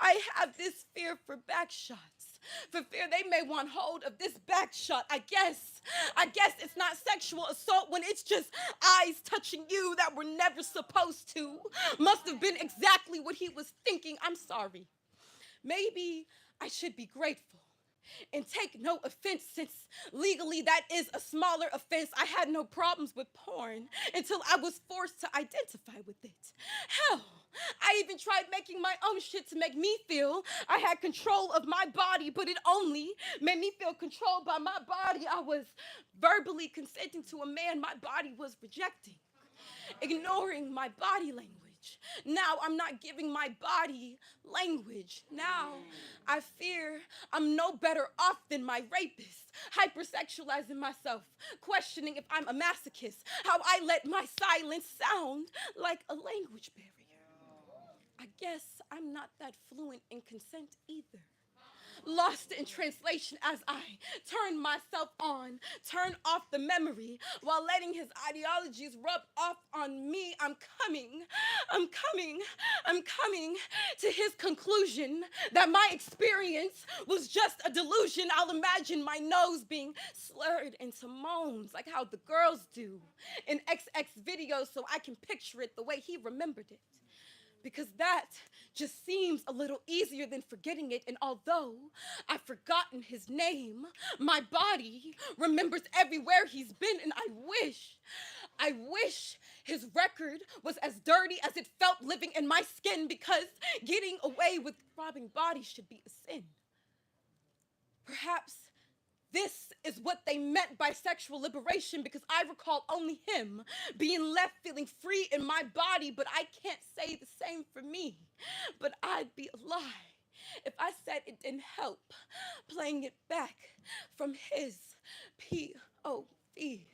I have this fear for back shots, for fear they may want hold of this back shot. I guess it's not sexual assault when it's just eyes touching you that were never supposed to. Must have been exactly what he was thinking. I'm sorry. Maybe I should be grateful and take no offense, since legally that is a smaller offense. I had no problems with porn until I was forced to identify with it. Hell, I even tried making my own shit to make me feel I had control of my body, but it only made me feel controlled by my body. I was verbally consenting to a man my body was rejecting, ignoring my body language. Now I'm not giving my body language. Now I fear I'm no better off than my rapist, hypersexualizing myself, questioning if I'm a masochist, how I let my silence sound like a language barrier. I guess I'm not that fluent in consent either. Lost in translation as I turn myself on, turn off the memory, while letting his ideologies rub off on me. I'm coming to his conclusion that my experience was just a delusion. I'll imagine my nose being slurred into moans, like how the girls do in XX videos, so I can picture it the way he remembered it. Because that just seems a little easier than forgetting it. And although I've forgotten his name, my body remembers everywhere he's been. And I wish his record was as dirty as it felt living in my skin, because getting away with robbing bodies should be a sin. Perhaps this is what they meant by sexual liberation, because I recall only him being left feeling free in my body, but I can't say the same for me. But I'd be a lie if I said it didn't help, playing it back from his POV.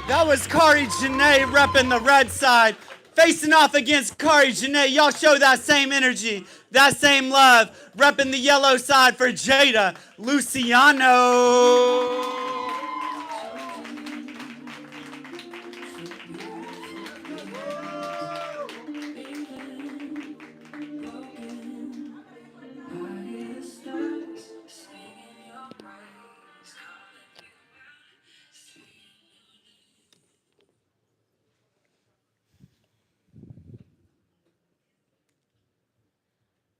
That was KI Jana repping the red side, facing off against KI Jana. Y'all show that same energy, that same love, repping the yellow side for Jada, Luciano.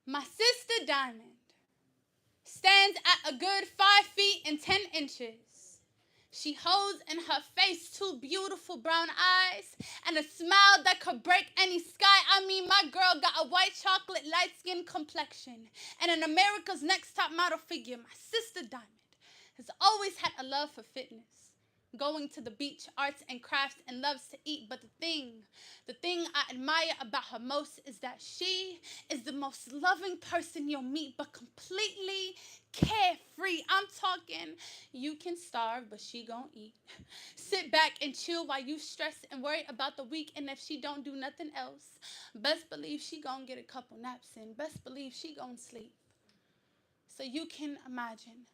My sister Diamond stands at a good 5 feet and 10 inches. She holds in her face 2 beautiful brown eyes and a smile that could break any sky. I mean, my girl got a white chocolate light-skinned complexion and an America's Next Top Model figure. My sister Diamond has always had a love for fitness, going to the beach, arts and crafts, and loves to eat. But the thing I admire about her most is that she is the most loving person you'll meet, but completely carefree. I'm talking, you can starve, but she gon' eat. Sit back and chill while you stress and worry about the week, and if she don't do nothing else, best believe she gon' get a couple naps in. Best believe she gon' sleep. So you can imagine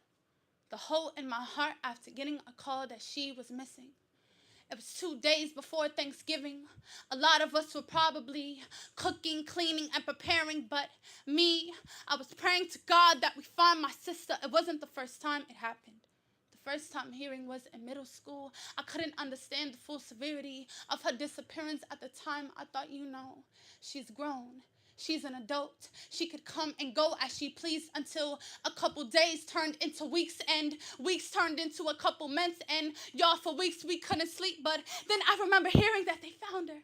the hole in my heart after getting a call that she was missing. It was 2 days before Thanksgiving. A lot of us were probably cooking, cleaning, and preparing, but me, I was praying to God that we find my sister. It wasn't the first time it happened. The first time hearing was in middle school. I couldn't understand the full severity of her disappearance at the time. I thought, she's grown. She's an adult. She could come and go as she pleased until a couple days turned into weeks and weeks turned into a couple months. And y'all, for weeks we couldn't sleep. But then I remember hearing that they found her.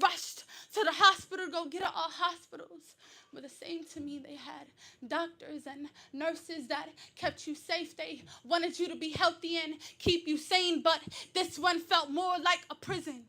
Rushed to the hospital to go get her. All hospitals were the same to me. They had doctors and nurses that kept you safe. They wanted you to be healthy and keep you sane. But this one felt more like a prison.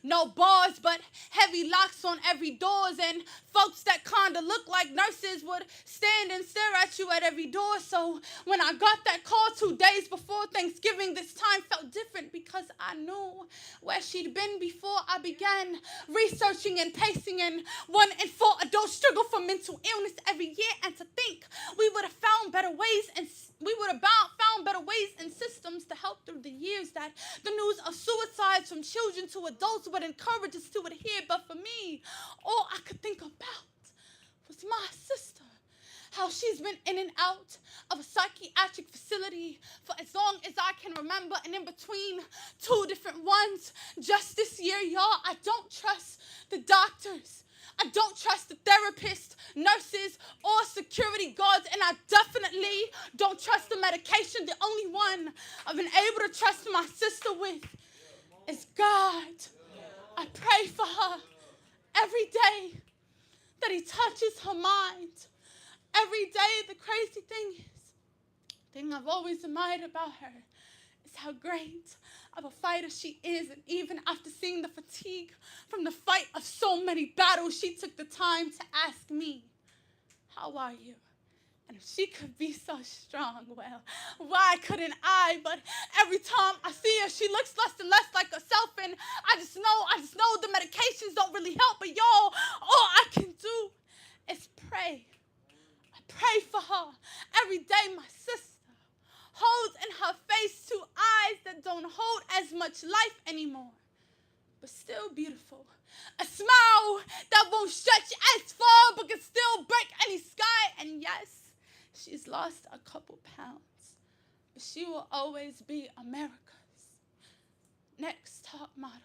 No bars, but heavy locks on every doors, and folks that kinda look like nurses would stand and stare at you at every door. So when I got that call 2 days before Thanksgiving, this time felt different because I knew where she'd been before I began researching and pacing. And 1 in 4 adults struggle from mental illness every year, and to think we would have found better ways and systems to help through the years, that the news of suicides from children to adults would encourage us to adhere. But for me, all I could think about was my sister. How she's been in and out of a psychiatric facility for as long as I can remember, and in between 2 different ones just this year, y'all. I don't trust the doctors. I don't trust the therapists, nurses, or security guards, and I definitely don't trust the medication. The only one I've been able to trust my sister with is God. I pray for her every day that he touches her mind. Every day. The crazy thing I've always admired about her is how great of a fighter she is. And even after seeing the fatigue from the fight of so many battles, she took the time to ask me, how are you? And if she could be so strong, well, why couldn't I? But every time I see her, she looks less and less like herself, and I just know the medications don't really help. But y'all, all I can do is pray. I pray for her every day. My sister holds in her face 2 eyes that don't hold as much life anymore, but still beautiful. A smile that won't stretch as far, but can still break any sky. And yes, she's lost a couple pounds, but she will always be America's next top model.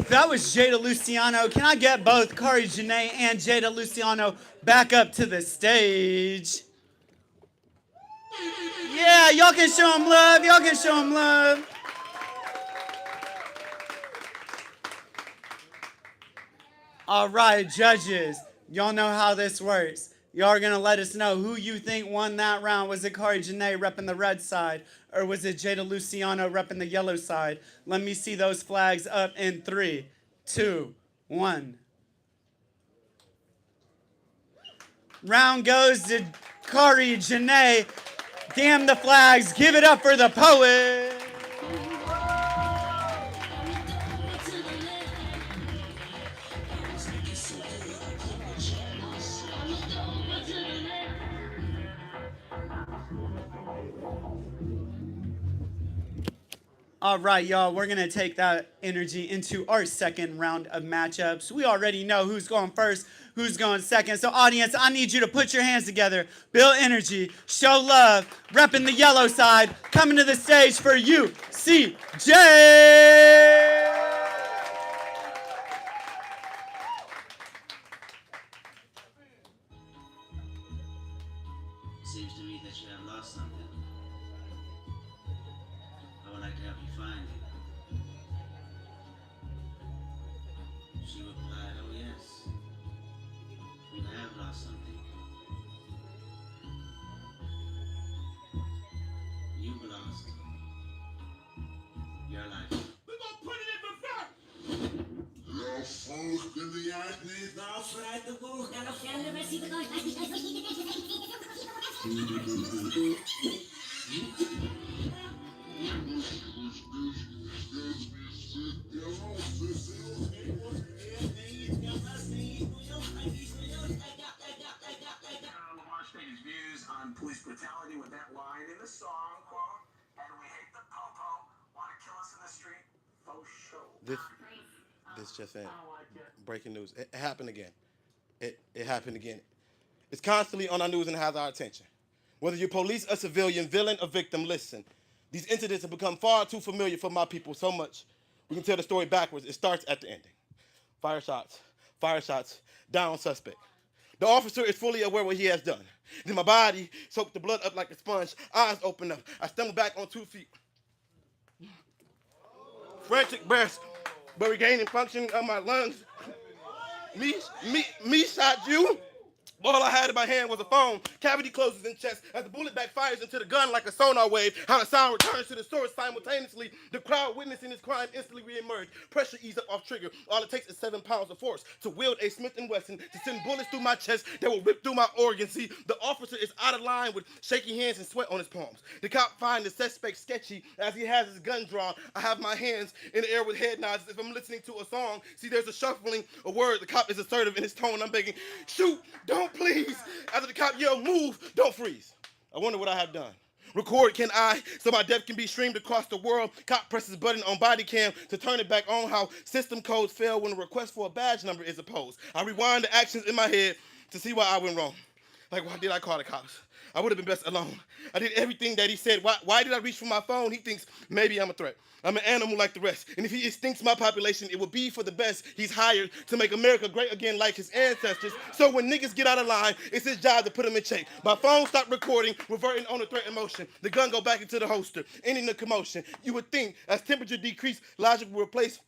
That was Jada Luciano. Can I get both KI Jana and Jada Luciano back up to the stage? Yeah, y'all can show them love. Y'all can show them love. All right, judges. Y'all know how this works. Y'all are going to let us know who you think won that round. Was it KI Jana repping the red side, or was it Jada Luciano repping the yellow side? Let me see those flags up in 3, 2, 1. Round goes to KI Jana. Damn the flags. Give it up for the poet. All right, y'all, we're going to take that energy into our second round of matchups. We already know who's going first, who's going second. So, audience, I need you to put your hands together, build energy, show love, repping the yellow side, coming to the stage for UCJ. Seems to me that you have lost something. I would like to help you find it. She replied, oh yes, you have lost something. You've lost your life. We're gonna put it in reverse. La force de l'année d'enfant de bourg à la fin de ma This just in. Breaking news. It happened again. It happened again. It's constantly on our news and has our attention. Whether you're police, a civilian, villain, or victim, listen. These incidents have become far too familiar for my people so much. We can tell the story backwards. It starts at the ending. Fire shots, down suspect. The officer is fully aware what he has done. Then my body soaked the blood up like a sponge, eyes open up. I stumble back on 2 feet. Frantic breaths, but regaining function of my lungs. Me shot you. All I had in my hand was a phone. Cavity closes in chest as the bullet backfires into the gun like a sonar wave. How the sound returns to the source simultaneously. The crowd witnessing this crime instantly reemerge. Pressure ease up off trigger. All it takes is 7 pounds of force to wield a Smith & Wesson to send bullets through my chest that will rip through my organs. See, the officer is out of line with shaky hands and sweat on his palms. The cop finds the suspect sketchy as he has his gun drawn. I have my hands in the air with head nods as if I'm listening to a song. See, there's a shuffling of words. The cop is assertive in his tone. I'm begging, shoot, don't please. After the cop yelled, move, don't freeze. I wonder what I have done. Record, can I, so my death can be streamed across the world. Cop presses button on body cam to turn it back on. How system codes fail when a request for a badge number is opposed. I rewind the actions in my head to see why I went wrong. Like, why did I call the cops? I would have been best alone. I did everything that he said. Why did I reach for my phone? He thinks maybe I'm a threat. I'm an animal like the rest. And if he extincts my population, it will be for the best. He's hired to make America great again like his ancestors. So when niggas get out of line, it's his job to put them in check. My phone stopped recording, reverting on the threat emotion. The gun go back into the holster, ending the commotion. You would think as temperature decrease, logic will replace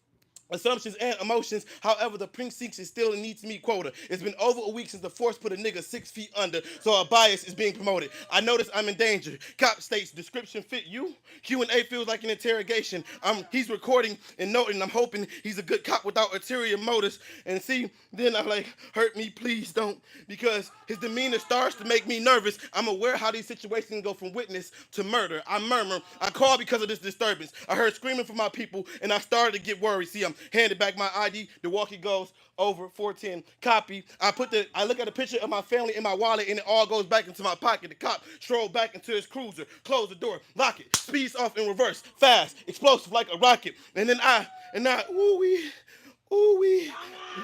assumptions and emotions. However, the precincts is still needs to meet quota. It's been over a week since the force put a nigga 6 feet under, so a bias is being promoted. I notice I'm in danger. Cop states, description fit you? Q&A feels like an interrogation. He's recording and noting. I'm hoping he's a good cop without ulterior motives. And see, then I'm like, hurt me, please don't. Because his demeanor starts to make me nervous. I'm aware how these situations go from witness to murder. I murmur. I call because of this disturbance. I heard screaming from my people, and I started to get worried. See, I'm handed back my ID. The walkie goes over 410. Copy. I look at a picture of my family in my wallet, and it all goes back into my pocket. The cop strolled back into his cruiser, close the door, lock it, speeds off in reverse, fast, explosive like a rocket. And then ooh-wee, ooh-wee,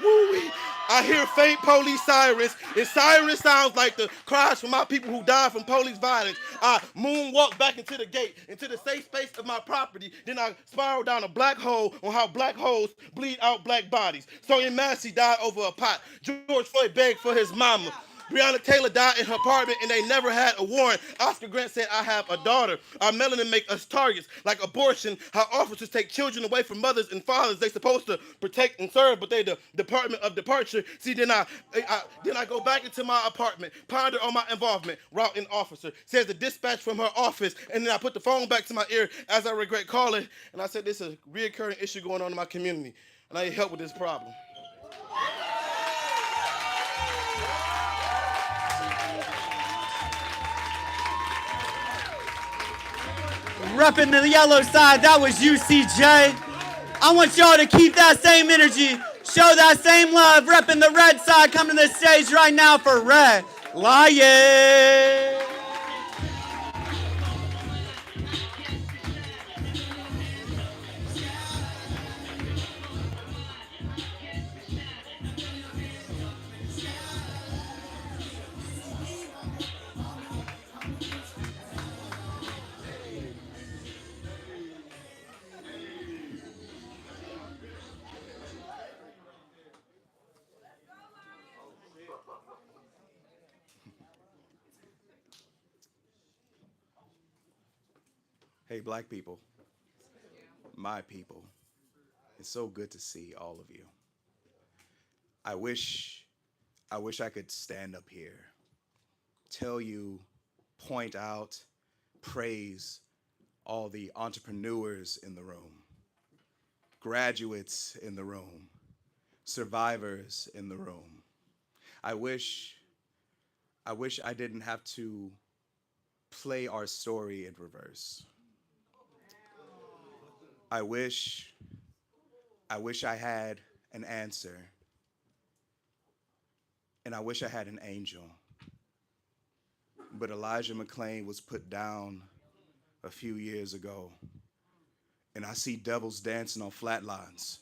woo-wee. I hear faint police sirens, and siren sounds like the cries from my people who died from police violence. I moonwalk back into the gate, into the safe space of my property. Then I spiral down a black hole on how black holes bleed out black bodies. Sonia Massey died over a pot. George Floyd begged for his mama. Breonna Taylor died in her apartment and they never had a warrant. Oscar Grant said, I have a daughter. Our melanin make us targets. Like abortion, how officers take children away from mothers and fathers they supposed to protect and serve, but they the Department of Departure. See, then I go back into my apartment, ponder on my involvement. Routing officer says the dispatch from her office, and then I put the phone back to my ear as I regret calling. And I said, this is a reoccurring issue going on in my community, and I need help with this problem. Repping the yellow side, that was UCJ. I want y'all to keep that same energy, show that same love. Repping the red side, come to the stage right now for Red Lion. Hey, black people, my people, it's so good to see all of you. I wish I could stand up here, tell you, point out, praise all the entrepreneurs in the room, graduates in the room, survivors in the room. I wish I didn't have to play our story in reverse. I wish I had an answer, and I wish I had an angel. But Elijah McClain was put down a few years ago, and I see devils dancing on flat lines.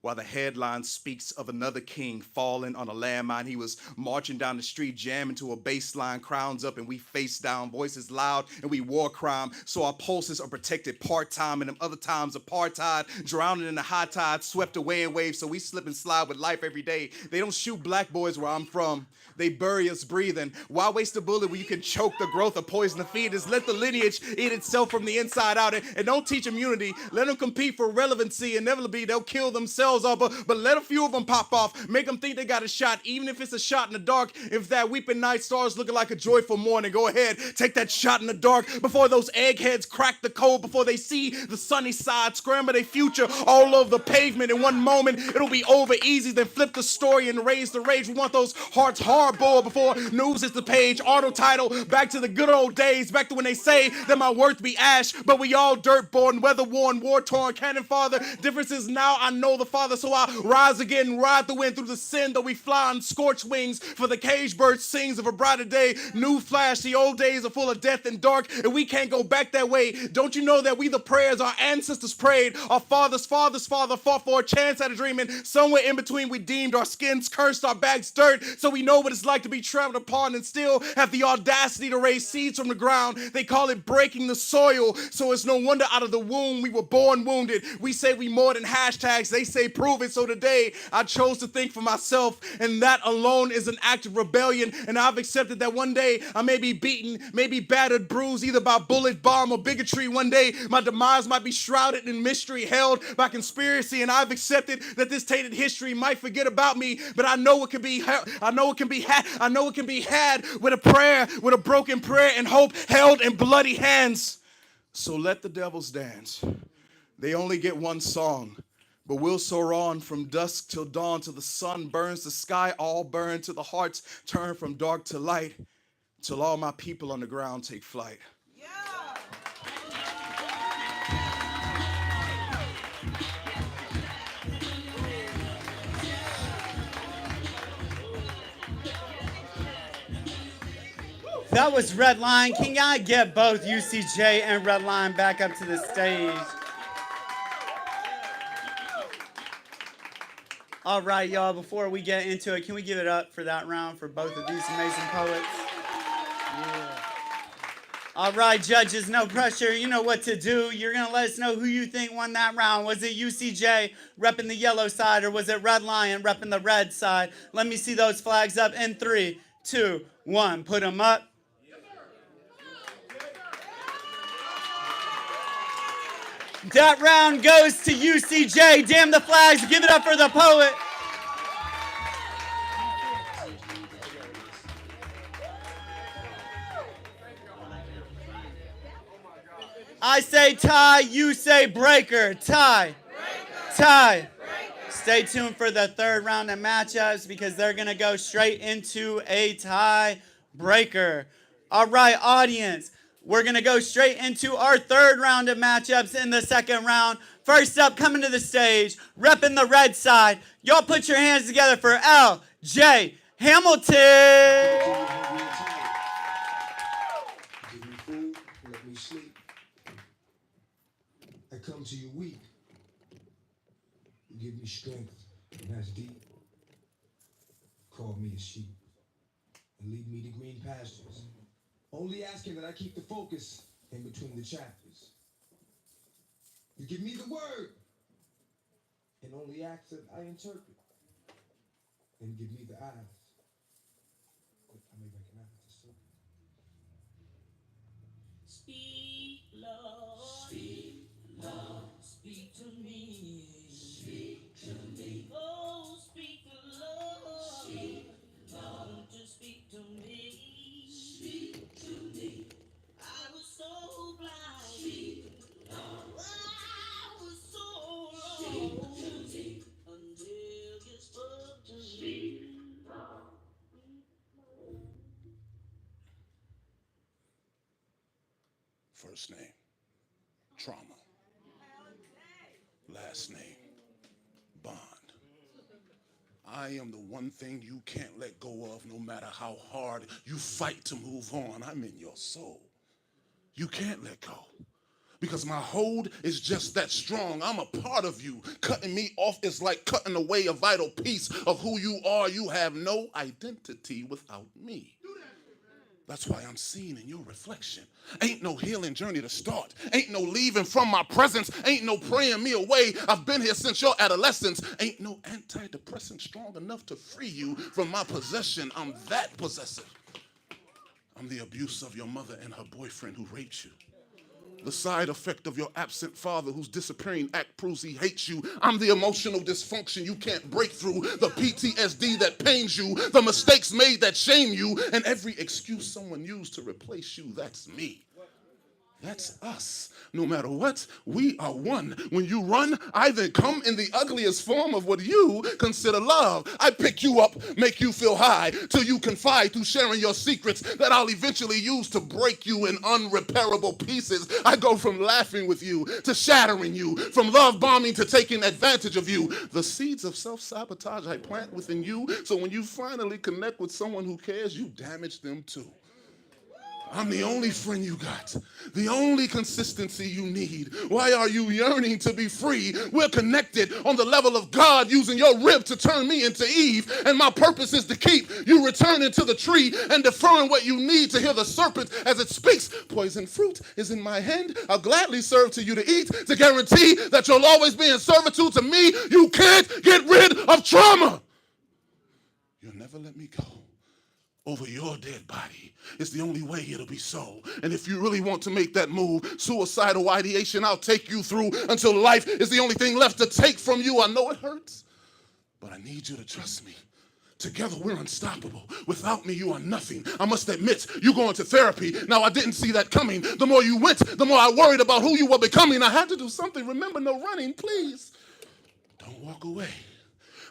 while the headline speaks of another king falling on a landmine. He was marching down the street, jamming to a bass line, crowns up and we face down, voices loud and we war crime. So our pulses are protected part-time and them other times apartheid, drowning in the high tide, swept away in waves. So we slip and slide with life every day. They don't shoot black boys where I'm from. They bury us breathing. Why waste a bullet when you can choke the growth of poison the fetus? Let the lineage eat itself from the inside out and don't teach immunity. Let them compete for relevancy. Inevitably, they'll kill themselves off, but let a few of them pop off. Make them think they got a shot, even if it's a shot in the dark. If that weeping night star's looking like a joyful morning, go ahead, take that shot in the dark before those eggheads crack the code, before they see the sunny side, scramble their future all over the pavement. In one moment, it'll be over easy, then flip the story and raise the rage. We want those hearts hardboiled before news is the page. Auto title, back to the good old days, back to when they say that my worth be ash, but we all dirt-born, weather-worn, war-torn, cannon father. Difference is now I know the Father, so I rise again, ride the wind through the sin that we fly on scorched wings. For the cage bird sings of a brighter day. New flash, the old days are full of death and dark, and we can't go back that way. Don't you know that we the prayers our ancestors prayed, our father fought for a chance at a dream, and somewhere in between we deemed our skins cursed, our backs dirt, so we know what it's like to be trampled upon and still have the audacity to raise seeds from the ground. They call it breaking the soil, so it's no wonder out of the womb we were born wounded. We say we more than hashtags, they say prove it. So today I chose to think for myself, and that alone is an act of rebellion. And I've accepted that one day I may be beaten, maybe battered, bruised, either by bullet, bomb, or bigotry. One day my demise might be shrouded in mystery, held by conspiracy, and I've accepted that this tainted history might forget about me. But I know it can be had with a prayer, with a broken prayer and hope held in bloody hands. So let the devils dance. They only get one song, but we'll soar on from dusk till dawn, till the sun burns the sky, all burn, till the hearts turn from dark to light, till all my people on the ground take flight. That was Redline. Can I get both UCJ and Redline back up to the stage? All right, y'all, before we get into it, can we give it up for that round for both of these amazing poets? Yeah. All right, judges, no pressure. You know what to do. You're going to let us know who you think won that round. Was it UCJ repping the yellow side, or was it Red Lion repping the red side? Let me see those flags up in 3, 2, 1. Put them up. That round goes to UCJ. Damn the flags. Give it up for the poet. I say tie, you say breaker. Tie. Tie. Stay tuned for the third round of matchups because they're going to go straight into a tie breaker. All right, audience. We're going to go straight into our third round of matchups in the second round. First up, coming to the stage, repping the red side. Y'all put your hands together for L.J. Hamilton. Give me food, let me sleep. I come to you weak. You give me strength, and that's deep. Call me a sheep and lead me to green pastures. Only asking that I keep the focus in between the chapters. You give me the word, and only ask that I interpret. And give me the eyes that I may recognize the serpent. Speak, Lord. Speak, Lord. Speak to me. Speak to me. Oh, speak, Lord. Speak, Lord. Won't you speak to me? Speak to me. I was so blind. Speak, Lord. I was so lost. Speak to me. Until you spoke to me. Speak, Lord. First name, trauma. Last name, bond. I am the one thing you can't let go of no matter how hard you fight to move on. I'm in your soul. You can't let go. because my hold is just that strong. I'm a part of you. Cutting me off is like cutting away a vital piece of who you are. You have no identity without me. That's why I'm seen in your reflection. Ain't no healing journey to start. Ain't no leaving from my presence. Ain't no praying me away. I've been here since your adolescence. Ain't no antidepressant strong enough to free you from my possession. I'm that possessive. I'm the abuse of your mother and her boyfriend who raped you. The side effect of your absent father whose disappearing act proves he hates you. I'm the emotional dysfunction you can't break through. The PTSD that pains you. The mistakes made that shame you. And every excuse someone used to replace you, that's me. That's us. No matter what, we are one. When you run, I then come in the ugliest form of what you consider love. I pick you up, make you feel high, till you confide through sharing your secrets that I'll eventually use to break you in unrepairable pieces. I go from laughing with you to shattering you, from love bombing to taking advantage of you. The seeds of self-sabotage I plant within you, so when you finally connect with someone who cares, you damage them too. I'm the only friend you got, the only consistency you need. Why are you yearning to be free? We're connected on the level of God using your rib to turn me into Eve, and my purpose is to keep you returning to the tree and deferring what you need to hear the serpent as it speaks. Poison fruit is in my hand. I'll gladly serve to you to eat to guarantee that you'll always be in servitude to me. You can't get rid of trauma. You'll never let me go over your dead body. It's the only way it'll be so. And if you really want to make that move, suicidal ideation, I'll take you through until life is the only thing left to take from you. I know it hurts, but I need you to trust me. Together, we're unstoppable. Without me, you are nothing. I must admit, you going to therapy. Now, I didn't see that coming. The more you went, the more I worried about who you were becoming. I had to do something. Remember, no running, please. Don't walk away.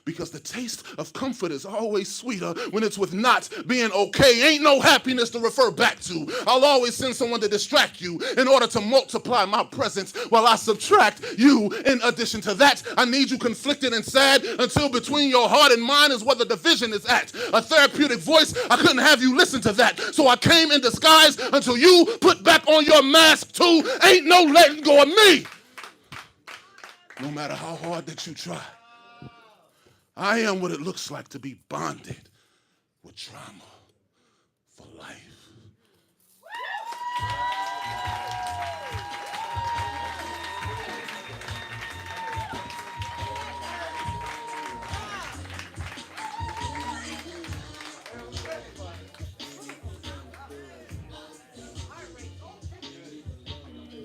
Because the taste of comfort is always sweeter when it's with not being okay. Ain't no happiness to refer back to. I'll always send someone to distract you in order to multiply my presence while I subtract you. In addition to that, I need you conflicted and sad until between your heart and mine is where the division is at. A therapeutic voice, I couldn't have you listen to that. So I came in disguise until you put back on your mask too. Ain't no letting go of me. No matter how hard that you try. I am what it looks like to be bonded with trauma for life.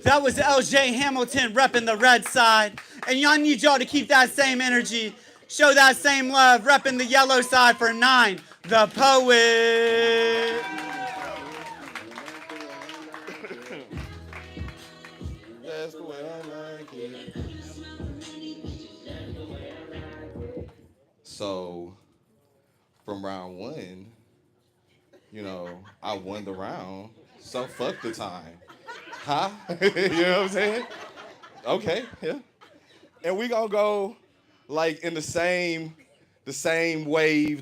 That was LJ Hamilton repping the red side. And y'all need y'all to keep that same energy. Show that same love, repping the yellow side for 9, the poet. That's the way I like it. So, from round 1, I won the round. So fuck the time. Huh? You know what I'm saying? Okay, yeah. And we gonna go like in the same wave,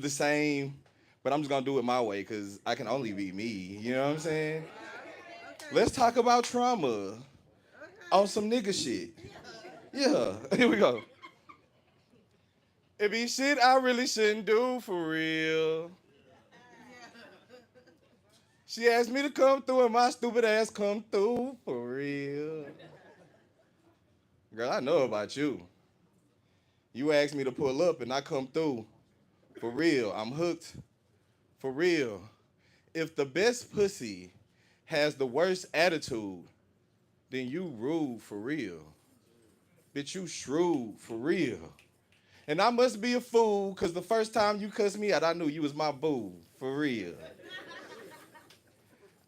but I'm just gonna do it my way because I can only be me. You know what I'm saying? Let's talk about trauma on some nigga shit. Yeah, here we go. It be shit I really shouldn't do for real. She asked me to come through and my stupid ass come through for real. Girl, I know about you. You asked me to pull up and I come through. For real, I'm hooked. For real. If the best pussy has the worst attitude, then you rude for real. Bitch, you shrewd for real. And I must be a fool, because the first time you cussed me out, I knew you was my boo. For real.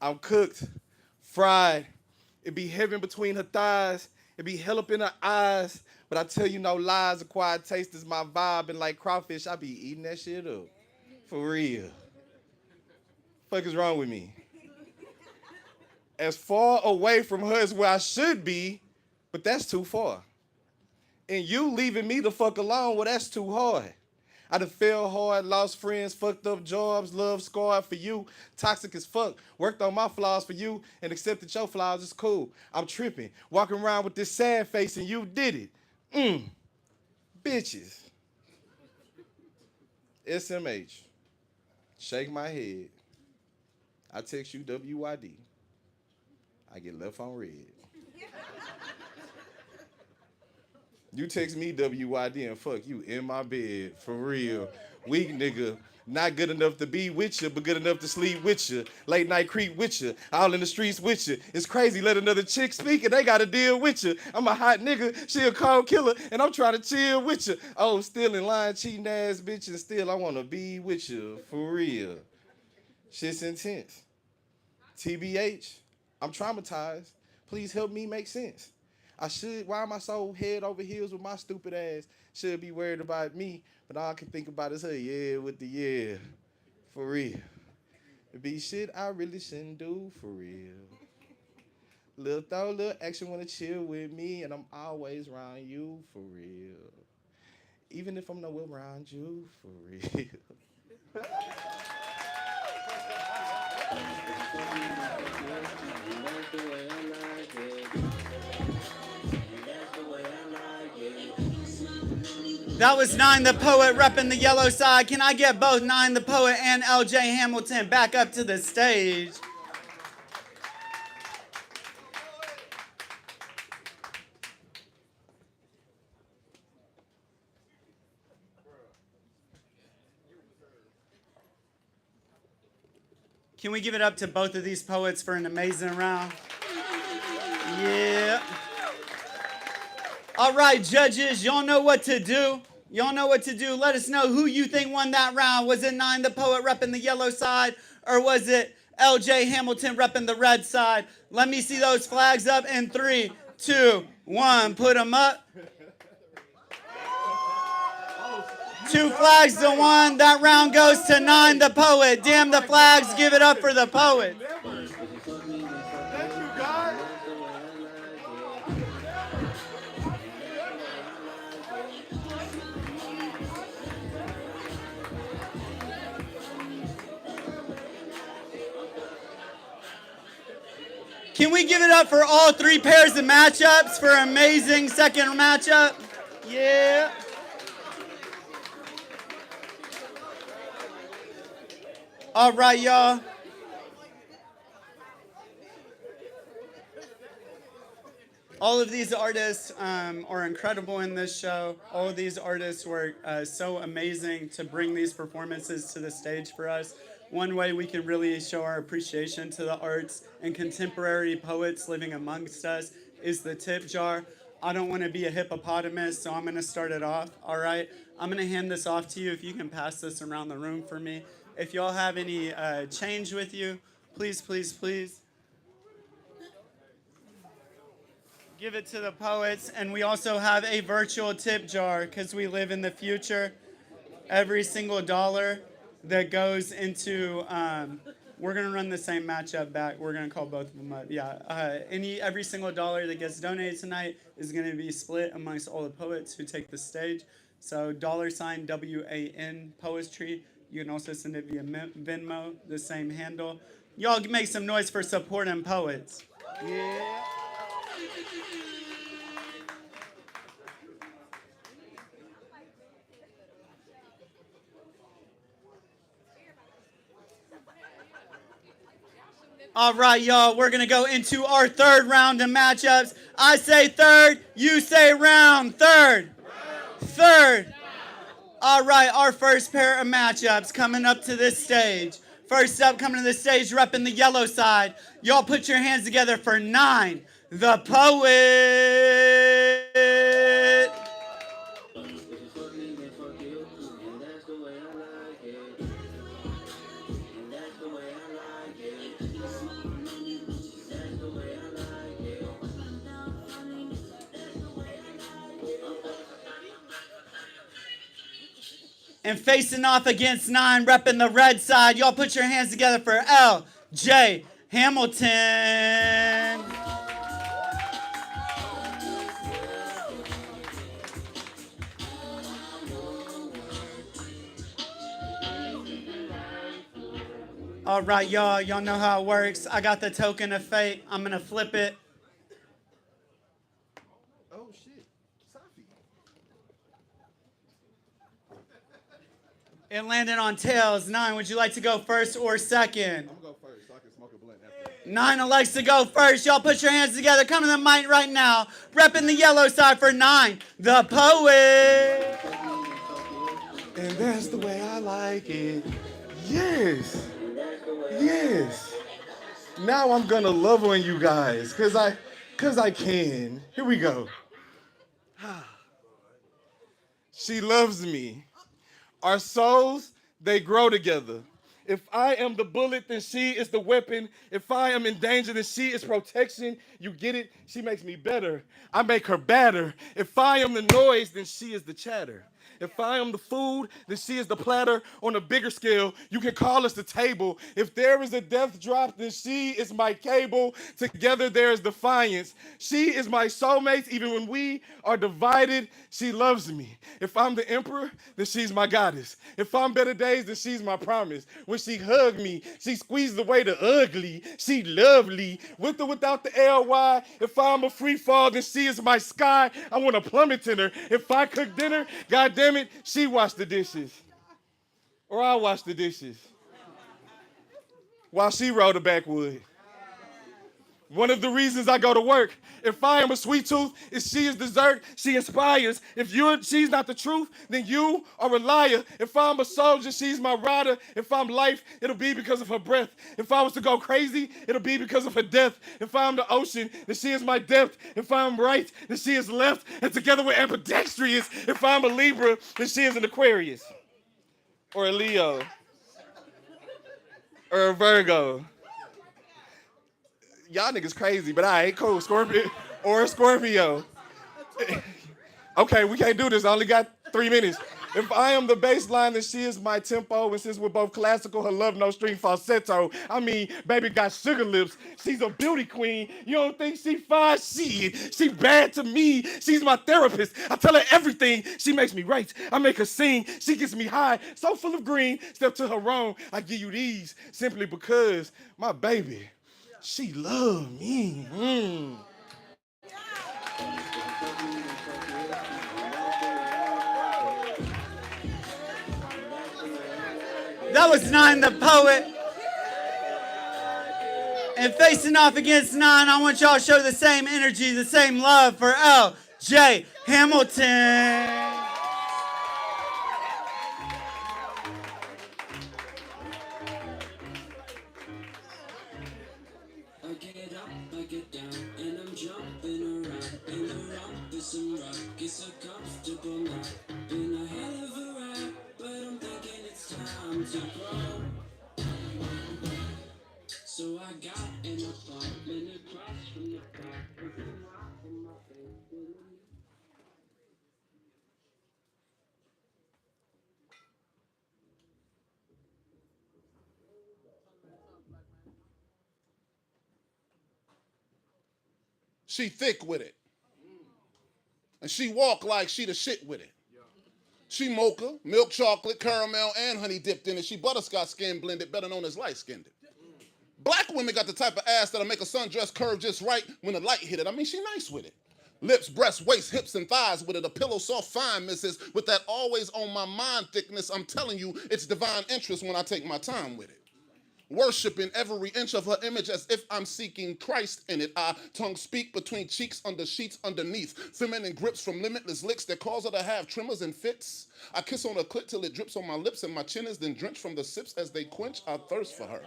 I'm cooked, fried. It be heaven between her thighs. It be hell up in her eyes. But I tell you no lies, acquired taste is my vibe. And like crawfish, I be eating that shit up. For real. Fuck is wrong with me? As far away from her as where I should be, but that's too far. And you leaving me the fuck alone, well, that's too hard. I done fell hard, lost friends, fucked up jobs, love scarred for you, toxic as fuck, worked on my flaws for you, and accepted your flaws, it's cool. I'm tripping, walking around with this sad face and you did it. Bitches. SMH, shake my head. I text you WYD. I get left on red. You text me WYD and fuck you in my bed, for real. Weak nigga, not good enough to be with you, but good enough to sleep with you. Late night creep with you, all in the streets with you. It's crazy, let another chick speak and they gotta deal with you. I'm a hot nigga, she a cold killer, and I'm trying to chill with you. Oh, still in line, cheating ass bitch, and still I wanna be with you, for real. Shit's intense. TBH, I'm traumatized. Please help me make sense. Why am I so head over heels with my stupid ass? Should be worried about me, but all I can think about is her, yeah, with the yeah. For real. It be shit I really shouldn't do, for real. Little throw, little action, wanna chill with me, and I'm always around you, for real. Even if I'm nowhere around you, for real. That was Nine the Poet repping the yellow side. Can I get both Nine the Poet and LJ Hamilton back up to the stage? Can we give it up to both of these poets for an amazing round? Yeah. All right, judges, y'all know what to do. Y'all know what to do. Let us know who you think won that round. Was it Nine the Poet repping the yellow side, or was it LJ Hamilton repping the red side? Let me see those flags up in 3, 2, 1. Put them up. 2 flags to 1. That round goes to Nine the Poet. Damn the flags. Give it up for the poet. Can we give it up for all 3 pairs of matchups for an amazing second matchup? Yeah. All right, y'all. All of these artists are incredible in this show. All of these artists were so amazing to bring these performances to the stage for us. One way we can really show our appreciation to the arts and contemporary poets living amongst us is the tip jar. I don't want to be a hippopotamus, so I'm going to start it off, all right? I'm going to hand this off to you if you can pass this around the room for me. If y'all have any change with you, please, please, please. Give it to the poets. And we also have a virtual tip jar because we live in the future. Every single dollar that goes into, we're going to run the same matchup back. We're going to call both of them up. Yeah. Every single dollar that gets donated tonight is going to be split amongst all the poets who take the stage. So $WAN poetry. You can also send it via Venmo, the same handle. Y'all make some noise for supporting poets. Yeah. All right, y'all, we're going to go into our third round of matchups. I say third, you say round. Third. Third. All right, our first pair of matchups coming up to this stage. First up, coming to the stage, repping the yellow side. Y'all put your hands together for Nine, the Poet. And facing off against Nine, repping the red side. Y'all put your hands together for L.J. Hamilton. All right, y'all. Y'all know how it works. I got the token of fate. I'm going to flip it. Oh shit, Selfie. It landed on tails. 9, would you like to go first or second? I'm gonna go first so I can smoke a blunt after. 9 elects to go first. Y'all put your hands together. Come to the mic right now. Repping the yellow side for 9, the poet. And that's the way I like it. Yes. Yes. Now I'm gonna love on you guys, cause I can. Here we go. She loves me. Our souls, they grow together. If I am the bullet, then she is the weapon. If I am in danger, then she is protection. You get it? She makes me better. I make her badder. If I am the noise, then she is the chatter. If I am the food, then she is the platter. On a bigger scale, you can call us the table. If there is a death drop, then she is my cable. Together there is defiance. She is my soulmate. Even when we are divided, she loves me. If I'm the emperor, then she's my goddess. If I'm better days, then she's my promise. When she hugged me, she squeezed away the ugly. She lovely. With or without the LY, if I'm a free fall, then she is my sky. I want a plummet in her. If I cook dinner, God damn it, she washed the dishes. Or I wash the dishes. While she rode a backwood. One of the reasons I go to work. If I am a sweet tooth, if she is dessert, she inspires. If she's not the truth, then you are a liar. If I'm a soldier, she's my rider. If I'm life, it'll be because of her breath. If I was to go crazy, it'll be because of her death. If I'm the ocean, then she is my depth. If I'm right, then she is left. And together we're ambidextrous. If I'm a Libra, then she is an Aquarius. Or a Leo. Or a Virgo. Y'all niggas crazy, but I ain't cool. Scorpio or a Scorpio. Okay, we can't do this. I only got 3 minutes. If I am the bass line, then she is my tempo. And since we're both classical, her love no string falsetto. I mean, baby got sugar lips. She's a beauty queen. You don't think she fine? She bad to me. She's my therapist. I tell her everything. She makes me write. I make her sing. She gets me high. So full of green. Step to her wrong. I give you these simply because my baby, she love me. That was 9, the poet. And facing off against 9, I want y'all to show the same energy, the same love for L.J. Hamilton. I get up, I get down, and I'm jumping around in the rump with some rock. It's so comfortable now. Been a hell of a ride, but I'm thinking it's time to grow. So I got an apartment across from the park, with a rock in my face. She thick with it. And she walk like she the shit with it. She mocha, milk chocolate, caramel, and honey dipped in it. She butterscotch skin blended, better known as light skinned. Black women got the type of ass that'll make a sundress curve just right when the light hit it. I mean, she nice with it. Lips, breasts, waist, hips, and thighs with it. A pillow soft fine, missus, with that always on my mind thickness. I'm telling you, it's divine interest when I take my time with it. Worshiping every inch of her image as if I'm seeking Christ in it. I tongue speak between cheeks under sheets underneath. Feminine grips from limitless licks that cause her to have tremors and fits. I kiss on her clit till it drips on my lips and my chin is then drenched from the sips as they quench. I thirst for her.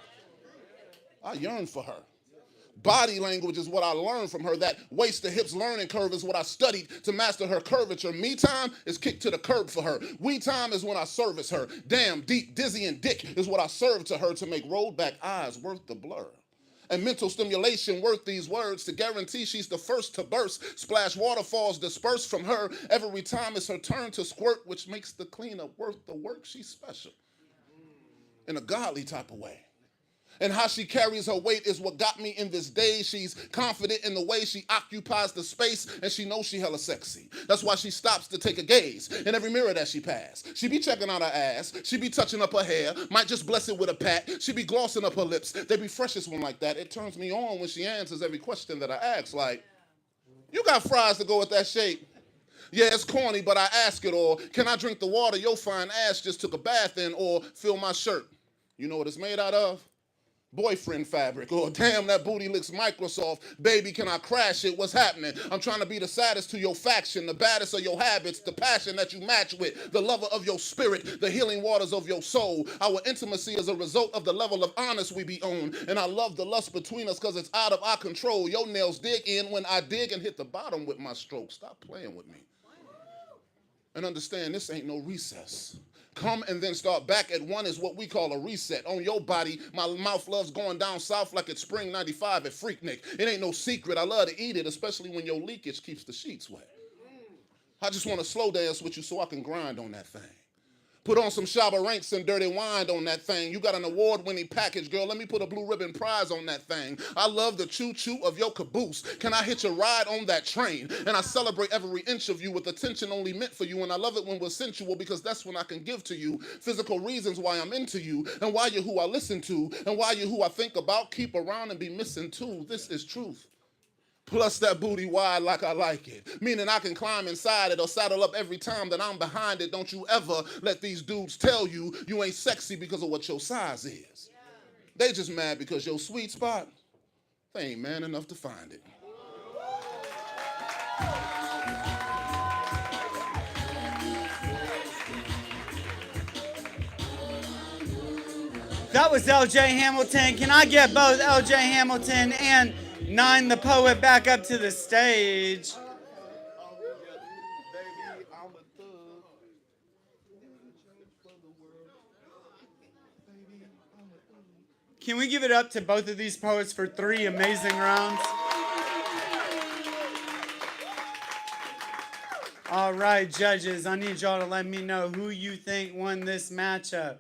I yearn for her. Body language is what I learned from her. That waist to hips learning curve is what I studied to master her curvature. Me time is kicked to the curb for her. We time is when I service her. Damn, deep, dizzy, and dick is what I serve to her to make rolled back eyes worth the blur. And mental stimulation worth these words to guarantee she's the first to burst. Splash waterfalls disperse from her. Every time it's her turn to squirt, which makes the cleanup worth the work. She's special in a godly type of way. And how she carries her weight is what got me in this day. She's confident in the way she occupies the space, and she knows she hella sexy. That's why she stops to take a gaze in every mirror that she pass. She be checking out her ass. She be touching up her hair. Might just bless it with a pat. She be glossing up her lips. They be freshest one like that. It turns me on when she answers every question that I ask. Like, you got fries to go with that shape? Yeah, it's corny, but I ask it. Or can I drink the water your fine ass just took a bath in? Or fill my shirt? You know what it's made out of? Boyfriend fabric. Or damn, that booty looks Microsoft. Baby, can I crash it? What's happening? I'm trying to be the saddest to your faction, the baddest of your habits, the passion that you match with, the lover of your spirit, the healing waters of your soul. Our intimacy is a result of the level of honest we be on. And I love the lust between us because it's out of our control. Your nails dig in when I dig and hit the bottom with my stroke. Stop playing with me. And understand, this ain't no recess. Come and then start back at one is what we call a reset. On your body, my mouth loves going down south like it's spring 95 at Freaknik. It ain't no secret. I love to eat it, especially when your leakage keeps the sheets wet. I just want to slow dance with you so I can grind on that thing. Put on some Shabba Ranks and dirty wine on that thing. You got an award-winning package, girl. Let me put a blue ribbon prize on that thing. I love the choo-choo of your caboose. Can I hitch a ride on that train? And I celebrate every inch of you with attention only meant for you. And I love it when we're sensual because that's when I can give to you physical reasons why I'm into you and why you're who I listen to and why you're who I think about, keep around, and be missing too. This is truth. Plus that booty wide like I like it. Meaning I can climb inside it or saddle up every time that I'm behind it. Don't you ever let these dudes tell you you ain't sexy because of what your size is. They just mad because your sweet spot, they ain't man enough to find it. That was LJ Hamilton. Can I get both LJ Hamilton and Nine the Poet back up to the stage? Can we give it up to both of these poets for 3 amazing rounds? All right, judges, I need y'all to let me know who you think won this matchup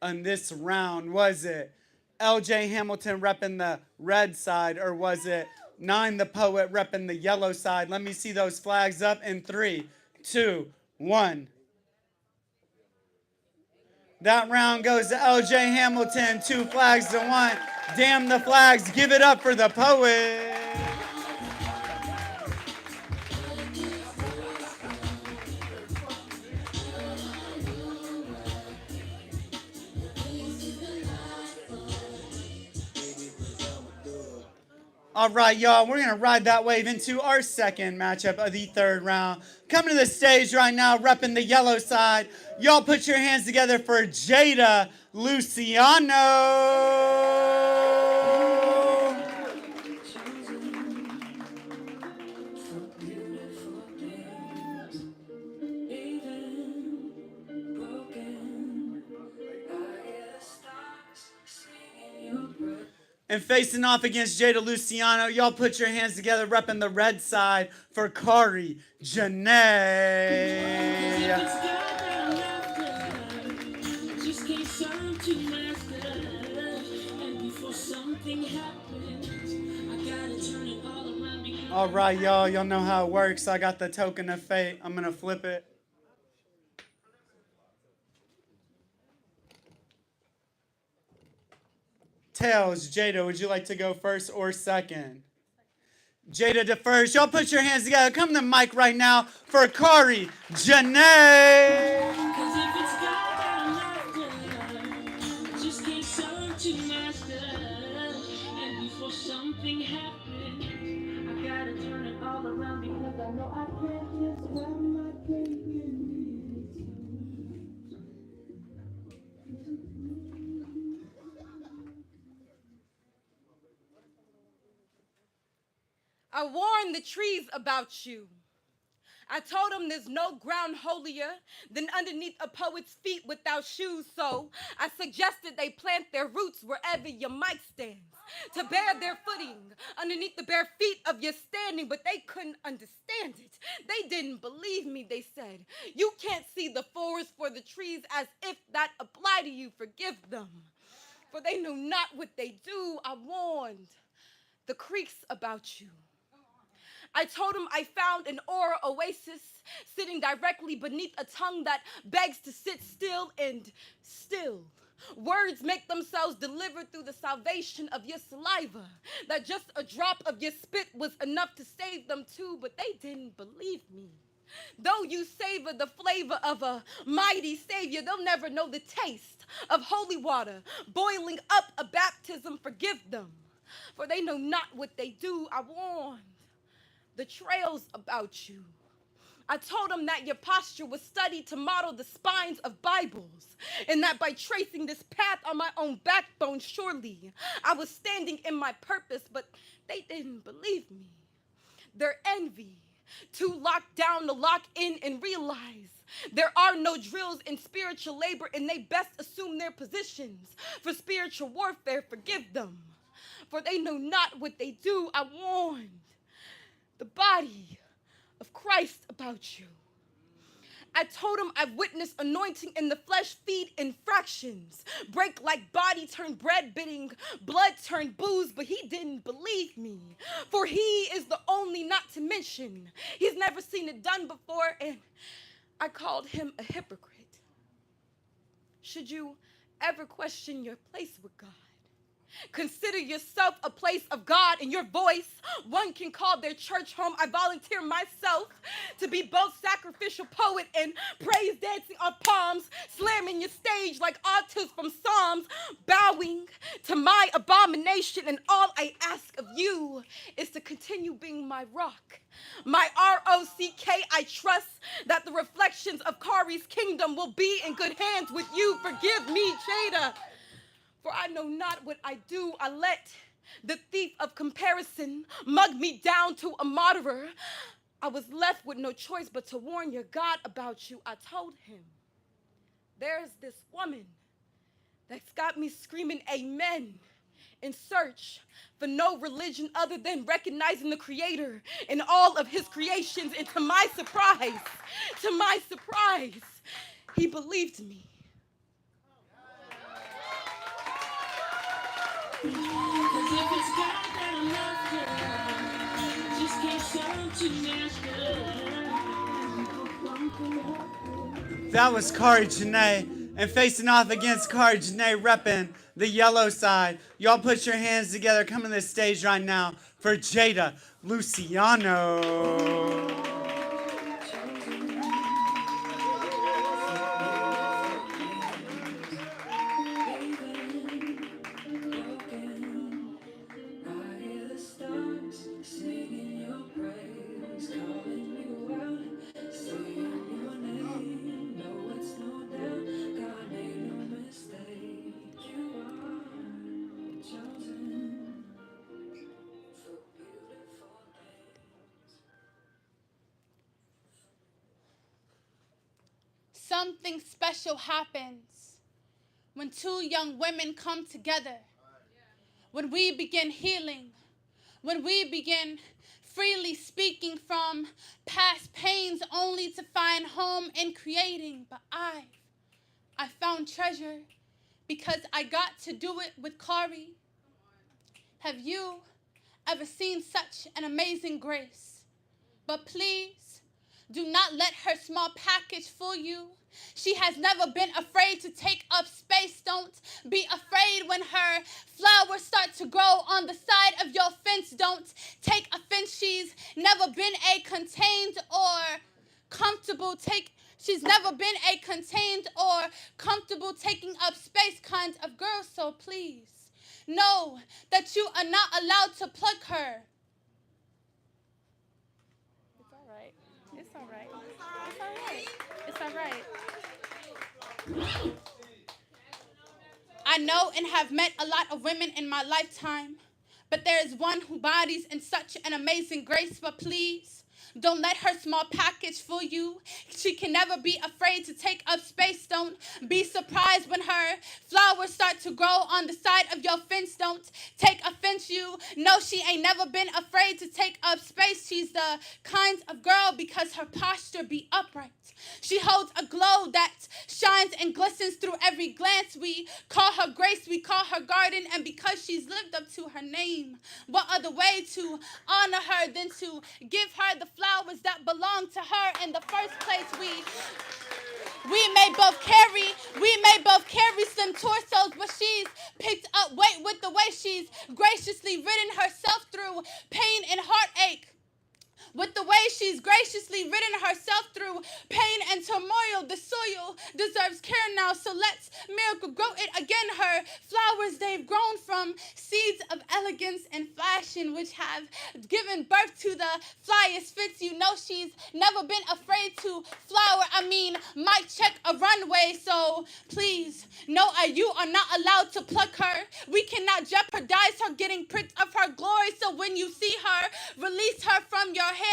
on this round. Was it LJ Hamilton repping the red side, or was it Nine the Poet repping the yellow side? Let me see those flags up in 3, 2, 1. That round goes to LJ Hamilton, 2 flags to 1. Damn the flags, give it up for the poet. All right, y'all, we're going to ride that wave into our second matchup of the 3rd round. Coming to the stage right now, repping the yellow side. Y'all put your hands together for Jada Luciano. And facing off against Jada Luciano, y'all put your hands together, repping the red side for KI Jana. All right, y'all know how it works. I got the token of fate. I'm gonna flip it. Tails, Jada, would you like to go first or second? Jada to first. Y'all put your hands together. Come to the mic right now for KI Jana. I warned the trees about you. I told them there's no ground holier than underneath a poet's feet without shoes. So I suggested they plant their roots wherever your mic stands, to bear their footing underneath the bare feet of your standing. But they couldn't understand it. They didn't believe me. They said, you can't see the forest for the trees, as if that apply to you. Forgive them. For they know not what they do. I warned the creeks about you. I told him I found an aura oasis sitting directly beneath a tongue that begs to sit still and still. Words make themselves delivered through the salvation of your saliva. That just a drop of your spit was enough to save them too, but they didn't believe me. Though you savor the flavor of a mighty savior, they'll never know the taste of holy water boiling up a baptism. Forgive them, for they know not what they do. I warned the trails about you. I told them that your posture was studied to model the spines of Bibles, and that by tracing this path on my own backbone, surely I was standing in my purpose, but they didn't believe me. Their envy, too locked down to lock in and realize there are no drills in spiritual labor, and they best assume their positions for spiritual warfare. Forgive them, for they know not what they do. I warned the body of Christ about you. I told him I've witnessed anointing in the flesh feed in fractions, break like body turned bread, bidding blood turned booze, but he didn't believe me. For he is the only, not to mention, he's never seen it done before, and I called him a hypocrite. Should you ever question your place with God, consider yourself a place of God in your voice. One can call their church home. I volunteer myself to be both sacrificial poet and praise dancing on palms, slamming your stage like autos from Psalms, bowing to my abomination. And all I ask of you is to continue being my rock, my ROCK. I trust that the reflections of Kari's kingdom will be in good hands with you. Forgive me, Jada, for I know not what I do. I let the thief of comparison mug me down to a martyr. I was left with no choice but to warn your God about you. I told him, there's this woman that's got me screaming amen in search for no religion other than recognizing the Creator in all of his creations. And to my surprise, he believed me. That was Kari Jana, and facing off against Kari Jana, repping the yellow side. Y'all put your hands together, come on this stage right now for Jada Luciano. Something special happens when two young women come together, when we begin healing, when we begin freely speaking from past pains only to find home in creating. But I found treasure because I got to do it with Kari. Have you ever seen such an amazing grace? But please, do not let her small package fool you. She has never been afraid to take up space. Don't be afraid when her flowers start to grow on the side of your fence. Don't take offense. She's never been a contained or comfortable She's never been a contained or comfortable taking up space kind of girl. So please know that you are not allowed to pluck her. It's all right. It's all right. It's all right. It's all right. I know and have met a lot of women in my lifetime, but there is one who bodies in such an amazing grace. But please Don't let her small package fool you. She can never be afraid to take up space. Don't be surprised when her flowers start to grow on the side of your fence. Don't take offense, you know she ain't never been afraid to take up space. She's the kind of girl because her posture be upright. She holds a glow that shines and glistens through every glance. We call her grace, we call her garden, and because she's lived up to her name, what other way to honor her than to give her the flowers that belong to her in the first place? We may both carry slim torsos, but she's picked up weight with the way she's graciously ridden herself through pain and heartache. With the way she's graciously ridden herself through pain and turmoil, the soil deserves care now, so let's miracle grow it again. Her flowers, they've grown from seeds of elegance and fashion, which have given birth to the flyest fits. You know she's never been afraid to flower. Might check a runway, so please, no, you are not allowed to pluck her. We cannot jeopardize her getting pricked of her glory, so when you see her, release her from your hair.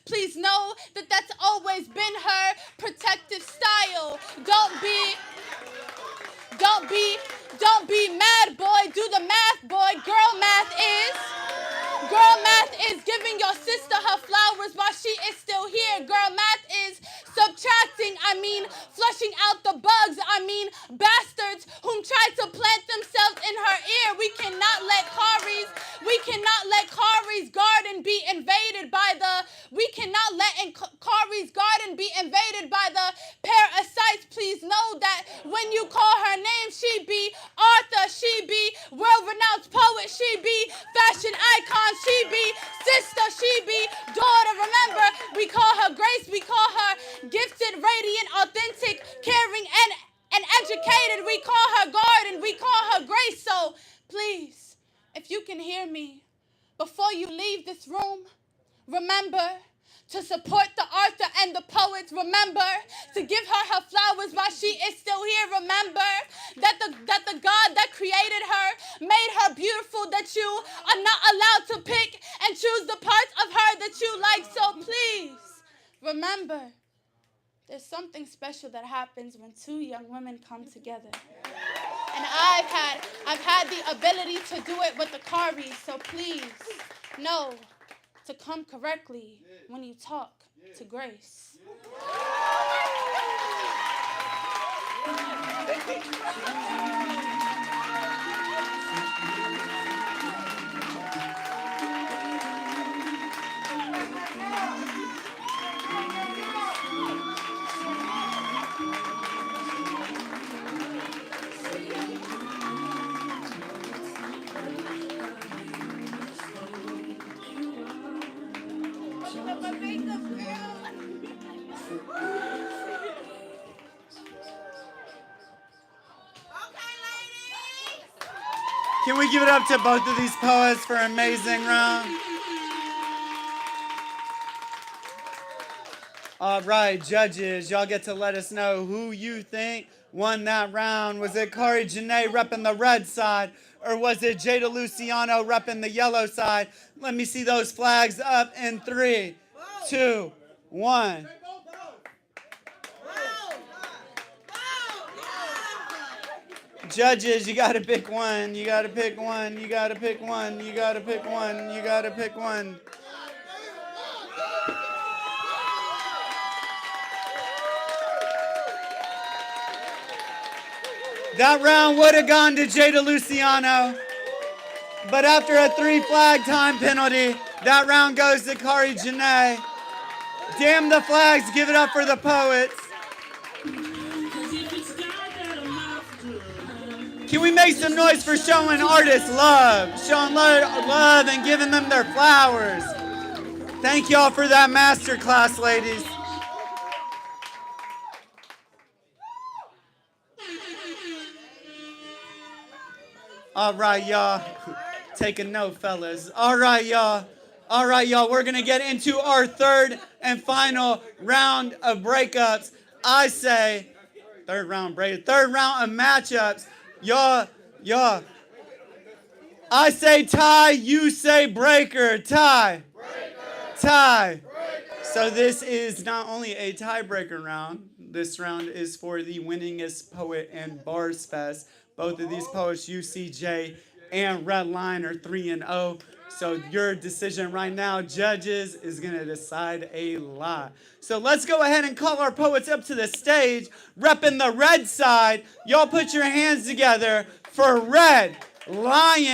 Please know that that's always been her protective style. Don't be mad, boy. Do the math, boy. Girl math is giving your sister her flowers while she is still here. Girl math is subtracting, flushing out the bugs, bastards whom tried to plant themselves in her ear. We cannot let Kari's garden be invaded by the parasites. Please know that when you call her name, she be author, she be world-renowned poet, she be fashion icon, she be sister, she be daughter. Remember, we call her grace, we call her gifted, radiant, authentic, caring, and educated. We call her garden, we call her grace. So please, if you can hear me, before you leave this room, remember to support the author and the poets. Remember to give her flowers while she is still here. Remember that the God that created her made her beautiful, that you are not allowed to pick and choose the parts of her that you like. So please, remember, there's something special that happens when two young women come together. And I've had the ability to do it with the Karis, so please know to come correctly when you talk to Grace. Can we give it up to both of these poets for an amazing round? All right, judges, y'all get to let us know who you think won that round. Was it KI Jana repping the red side, or was it Jada Luciano repping the yellow side? Let me see those flags up in 3, 2, 1. Judges, you gotta pick one. You gotta pick one. You gotta pick one. You gotta pick one. You gotta pick one. That round would have gone to Jada Luciano, but after a 3 flag time penalty, that round goes to KI Jana. Damn the flags, give it up for the poets. Can we make some noise for showing artists love? Showing love and giving them their flowers. Thank y'all for that masterclass, ladies. All right, y'all. Take a note, fellas. All right, y'all. All right, y'all. We're going to get into our third and final round of breakups. I say third round of matchups. Y'all. I say tie, you say breaker. Tie. Tie. So this is not only a tiebreaker round. This round is for the winningest poet and bars fest. Both of these poets, UCJ and Red Line, are 3-0. So your decision right now, judges, is gonna decide a lot. So let's go ahead and call our poets up to the stage, repping the red side. Y'all put your hands together for Red Lion.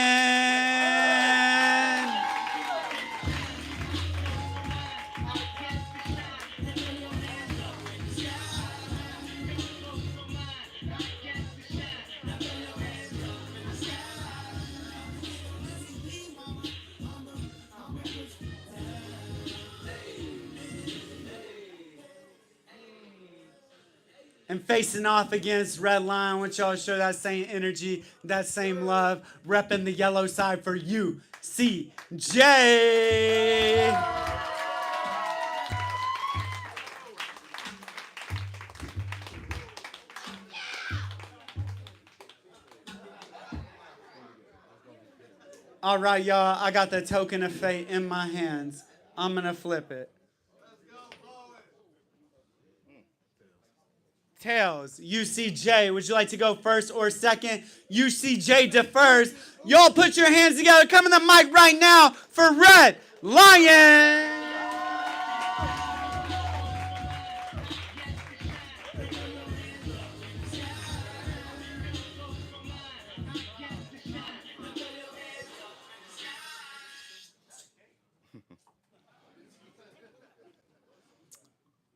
And facing off against Red Line, I want y'all to show that same energy, that same love, repping the yellow side for UCJ. All right, y'all, I got the token of fate in my hands. I'm gonna flip it. Tails, UCJ, would you like to go first or second? UCJ defers. Y'all put your hands together. Come in the mic right now for Red Lion.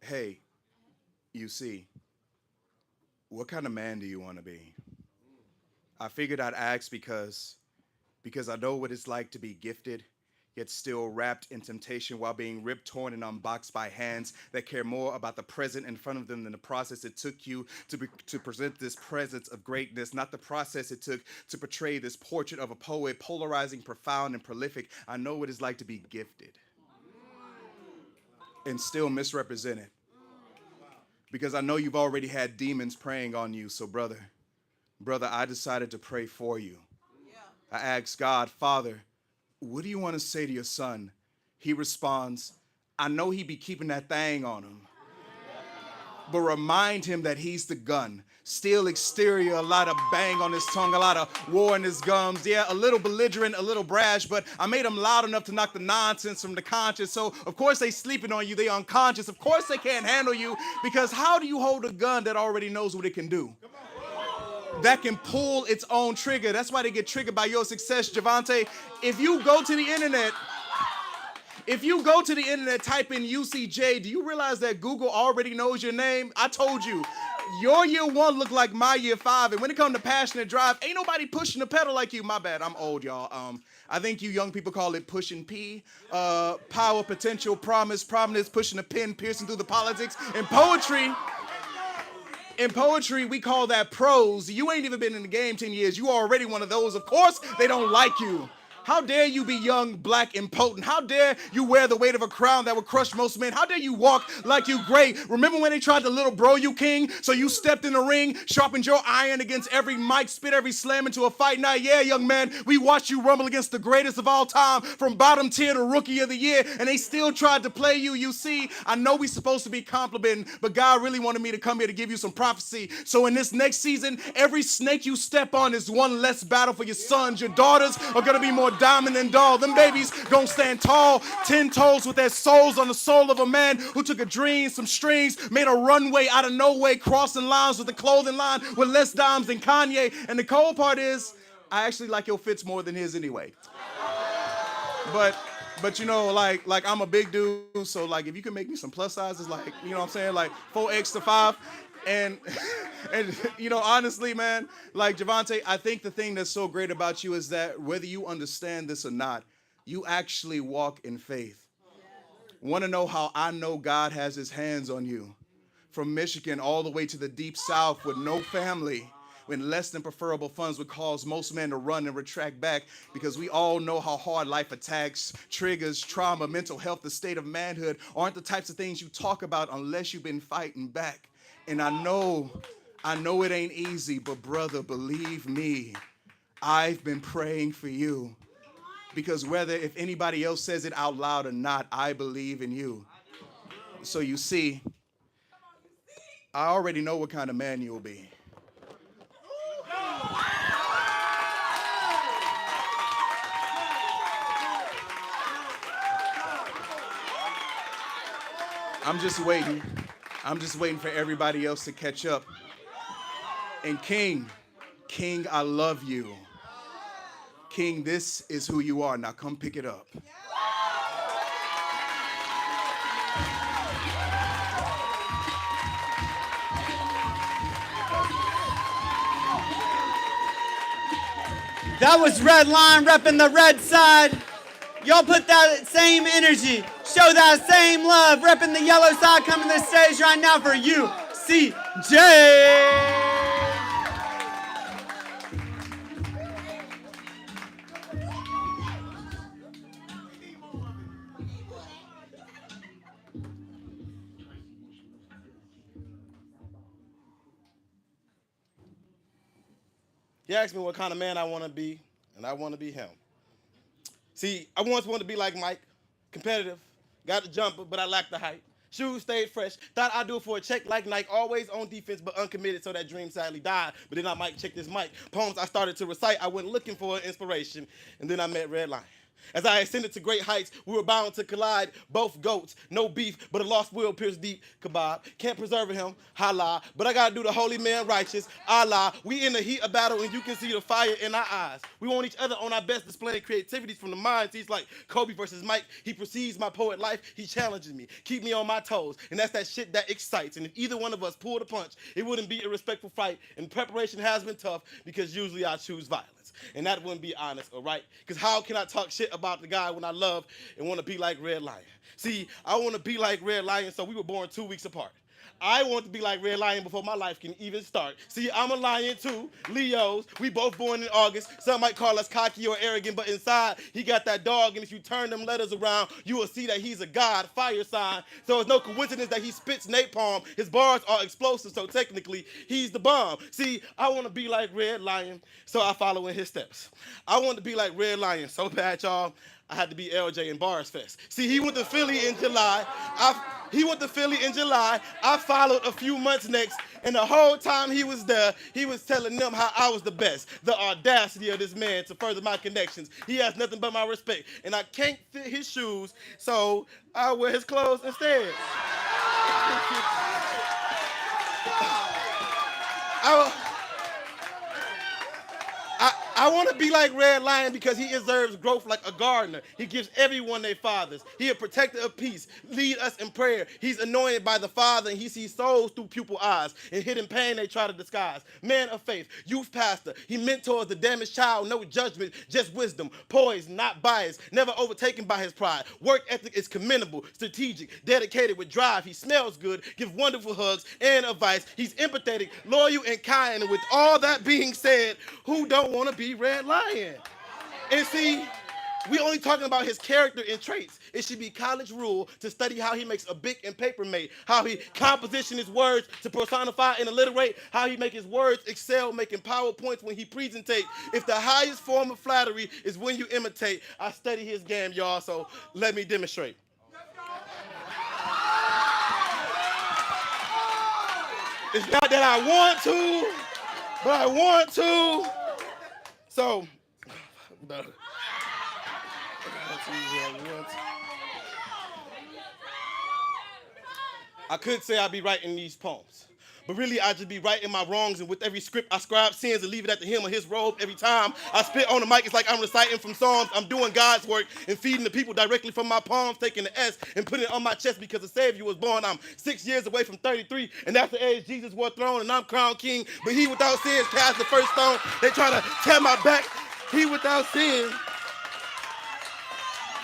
Hey, you see, what kind of man do you want to be? I figured I'd ask because I know what it's like to be gifted, yet still wrapped in temptation while being ripped, torn, and unboxed by hands that care more about the present in front of them than the process it took you to present this presence of greatness, not the process it took to portray this portrait of a poet, polarizing, profound, and prolific. I know what it's like to be gifted and still misrepresented. Because I know you've already had demons preying on you. So brother, I decided to pray for you. I asked God, Father, what do you want to say to your son? He responds, I know he be keeping that thing on him. But remind him that he's the gun. Steel exterior, a lot of bang on his tongue, a lot of war in his gums. Yeah, a little belligerent, a little brash, but I made him loud enough to knock the nonsense from the conscious. So, of course, they sleeping on you. They unconscious. Of course, they can't handle you, because how do you hold a gun that already knows what it can do? That can pull its own trigger. That's why they get triggered by your success, Javante. If you go to the internet, type in UCJ, do you realize that Google already knows your name? I told you, your year one looked like my year five. And when it comes to passionate drive, ain't nobody pushing the pedal like you. My bad, I'm old, y'all. I think you young people call it pushing P. Power, potential, promise, prominence, pushing a pin, piercing through the politics. In poetry, we call that prose. You ain't even been in the game 10 years. You already one of those. Of course, they don't like you. How dare you be young, black, and potent? How dare you wear the weight of a crown that would crush most men? How dare you walk like you great? Remember when they tried to little bro you king? So you stepped in the ring, sharpened your iron against every mic, spit every slam into a fight night. Yeah, young man, we watched you rumble against the greatest of all time, from bottom tier to rookie of the year, and they still tried to play you. You see, I know we supposed to be complimenting, but God really wanted me to come here to give you some prophecy. So in this next season, every snake you step on is one less battle for your sons. Your daughters are going to be more diamond than doll. Them babies gonna stand tall, 10 toes with their souls on the soul of a man who took a dream, some strings, made a runway out of no way, crossing lines with a clothing line with less dimes than Kanye. And the cold part is, I actually like your fits more than his anyway. But you know, like I'm a big dude, so like if you can make me some plus sizes, like, you know what I'm saying, like 4X to 5. And you know, honestly, man, like Javante, I think the thing that's so great about you is that whether you understand this or not, you actually walk in faith. Want to know how I know God has his hands on you? From Michigan all the way to the deep south with no family, when less than preferable funds would cause most men to run and retract back, because we all know how hard life attacks, triggers, trauma, mental health, the state of manhood aren't the types of things you talk about unless you've been fighting back. And I know it ain't easy, but brother, believe me, I've been praying for you. Because whether if anybody else says it out loud or not, I believe in you. So you see, I already know what kind of man you'll be. I'm just waiting. I'm just waiting for everybody else to catch up. And King, I love you. King, this is who you are. Now come pick it up. That was Red Line repping the red side. Y'all put that same energy, show that same love, repping the yellow side, coming to the stage right now for you, CJ. He asked me what kind of man I want to be, and I want to be him. See, I once wanted to be like Mike, competitive, got the jumper, but I lacked the height. Shoes stayed fresh, thought I'd do it for a check like Nike, always on defense but uncommitted, so that dream sadly died. But then I might check this mic. Poems I started to recite, I went looking for inspiration, and then I met Red Line. As I ascended to great heights, we were bound to collide. Both goats, no beef, but a lost will pierced deep. Kebab, can't preserve him, holla. But I gotta do the holy man righteous, Allah. We in the heat of battle, and you can see the fire in our eyes. We want each other on our best, displaying creativities from the minds. He's like Kobe versus Mike. He precedes my poet life. He challenges me, keep me on my toes, and that's that shit that excites. And if either one of us pulled a punch, it wouldn't be a respectful fight. And preparation has been tough because usually I choose violence. And that wouldn't be honest or right. Because how can I talk shit about the guy when I love and want to be like Red Lion? See, I want to be like Red Lion, so we were born 2 weeks apart. I want to be like Red Lion before my life can even start. See, I'm a lion too, Leos. We both born in August. Some might call us cocky or arrogant, but inside, he got that dog, and if you turn them letters around, you will see that he's a god, fire sign. So it's no coincidence that he spits napalm. His bars are explosive, so technically, he's the bomb. See, I want to be like Red Lion, so I follow in his steps. I want to be like Red Lion so bad, y'all. I had to be LJ in Bars Fest. See, he went to Philly in July. I followed a few months next, and the whole time he was there, he was telling them how I was the best. The audacity of this man to further my connections. He has nothing but my respect, and I can't fit his shoes, so I wear his clothes instead. I want to be like Red Lion because he observes growth like a gardener. He gives everyone their fathers. He a protector of peace. Lead us in prayer. He's anointed by the Father, and he sees souls through pupil eyes. In hidden pain, they try to disguise. Man of faith, youth pastor. He mentors the damaged child. No judgment, just wisdom. Poised, not biased. Never overtaken by his pride. Work ethic is commendable, strategic, dedicated with drive. He smells good, gives wonderful hugs and advice. He's empathetic, loyal, and kind. And with all that being said, who don't want to be Red Lion? And see, we only talking about his character and traits. It should be college rule to study how he makes a bic and paper mate, how he composition his words to personify and alliterate, how he make his words excel, making PowerPoints when he presentate. If the highest form of flattery is when you imitate, I study his game, y'all, so let me demonstrate. It's not that I want to, but I want to. So, I could say I'd be writing these poems, but really I just be righting my wrongs, and with every script I scribe sins and leave it at the hem of his robe. Every time I spit on the mic, it's like I'm reciting from Psalms. I'm doing God's work and feeding the people directly from my palms, taking the S and putting it on my chest because the Savior was born. I'm 6 years away from 33, and that's the age Jesus wore throne, and I'm crowned king. But he without sin cast the first stone. They try to tear my back. He without sin.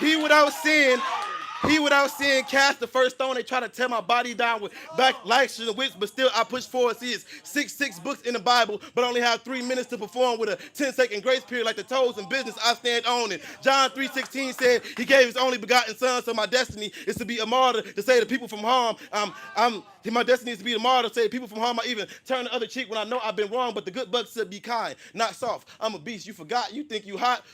He without sin cast the first stone. They try to tear my body down with back lashes and whips, but still I push forward. See, it's six books in the Bible, but only have 3 minutes to perform with a 10-second grace period like the toes in business I stand on. And John 3:16 said he gave his only begotten son, so my destiny is to be a martyr, to save the people from harm. My destiny is to be a martyr, to save people from harm. I even turn the other cheek when I know I've been wrong, but the good bug said be kind, not soft. I'm a beast. You forgot? You think you hot?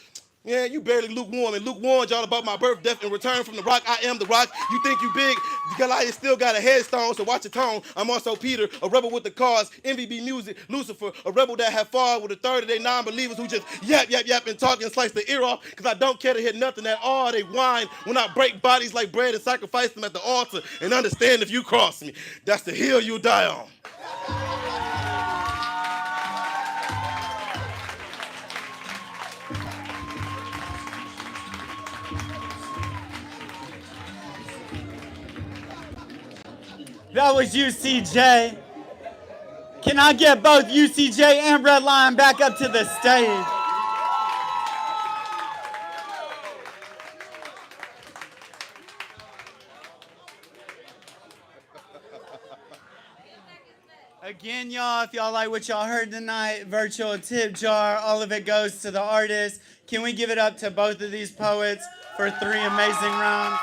Yeah, you barely lukewarm, and Luke warned y'all about my birth, death, and return from the rock. I am the rock. You think you big? Goliath still got a headstone, so watch your tone. I'm also Peter, a rebel with the cause. MVB music, Lucifer, a rebel that had fallen with a third of their non-believers who just yap, yap, yap, and talk and slice the ear off, because I don't care to hear nothing at all. They whine when I break bodies like bread and sacrifice them at the altar, and understand if you cross me, that's the hill you die on. That was UCJ. Can I get both UCJ and Redline back up to the stage? Again, y'all, if y'all like what y'all heard tonight, virtual tip jar, all of it goes to the artist. Can we give it up to both of these poets for 3 amazing rounds?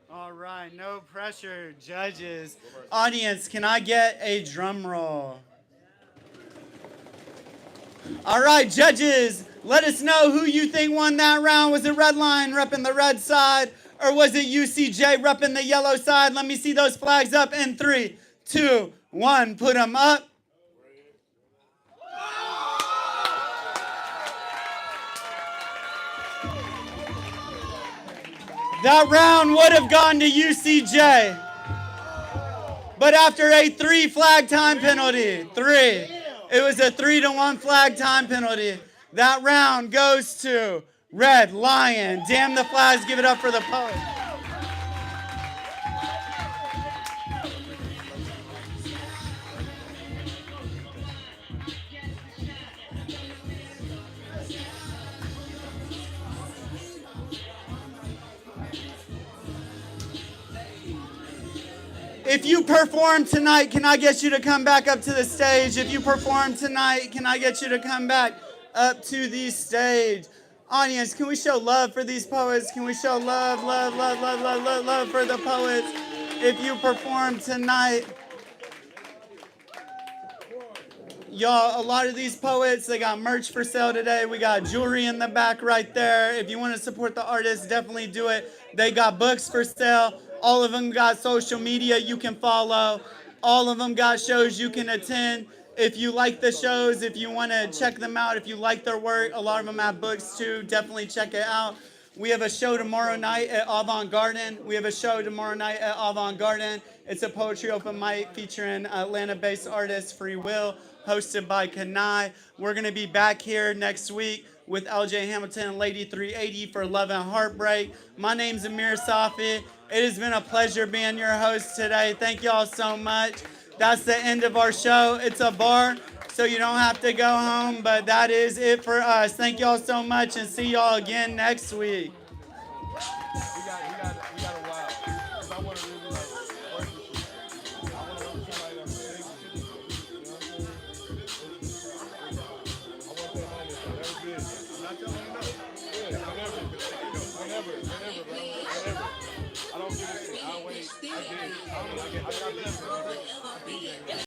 All right, no pressure, judges. Audience, can I get a drum roll? All right, judges, let us know who you think won that round. Was it Redline repping the red side, or was it UCJ repping the yellow side? Let me see those flags up in 3, 2, 1. Put them up. That round would have gone to UCJ. But after a 3 flag time penalty, 3, it was a 3-1 flag time penalty. That round goes to Red Lion. Damn the flags, give it up for the poet. If you perform tonight, can I get you to come back up to the stage? If you perform tonight, can I get you to come back up to the stage? Audience, can we show love for these poets? Can we show love for the poets? If you perform tonight, y'all, a lot of these poets, they got merch for sale today. We got jewelry in the back right there. If you want to support the artists, definitely do it. They got books for sale. All of them got social media you can follow. All of them got shows you can attend. If you like the shows, if you want to check them out, if you like their work, a lot of them have books too. Definitely check it out. We have a show tomorrow night at Avant Garden. It's a poetry open mic featuring Atlanta-based artist Free Will, hosted by Kanai. We're going to be back here next week with LJ Hamilton and Lady 380 for Love and Heartbreak. My name's Amir Safi. It has been a pleasure being your host today. Thank y'all so much. That's the end of our show. It's a bar, so you don't have to go home, but that is it for us. Thank y'all so much, and see y'all again next week.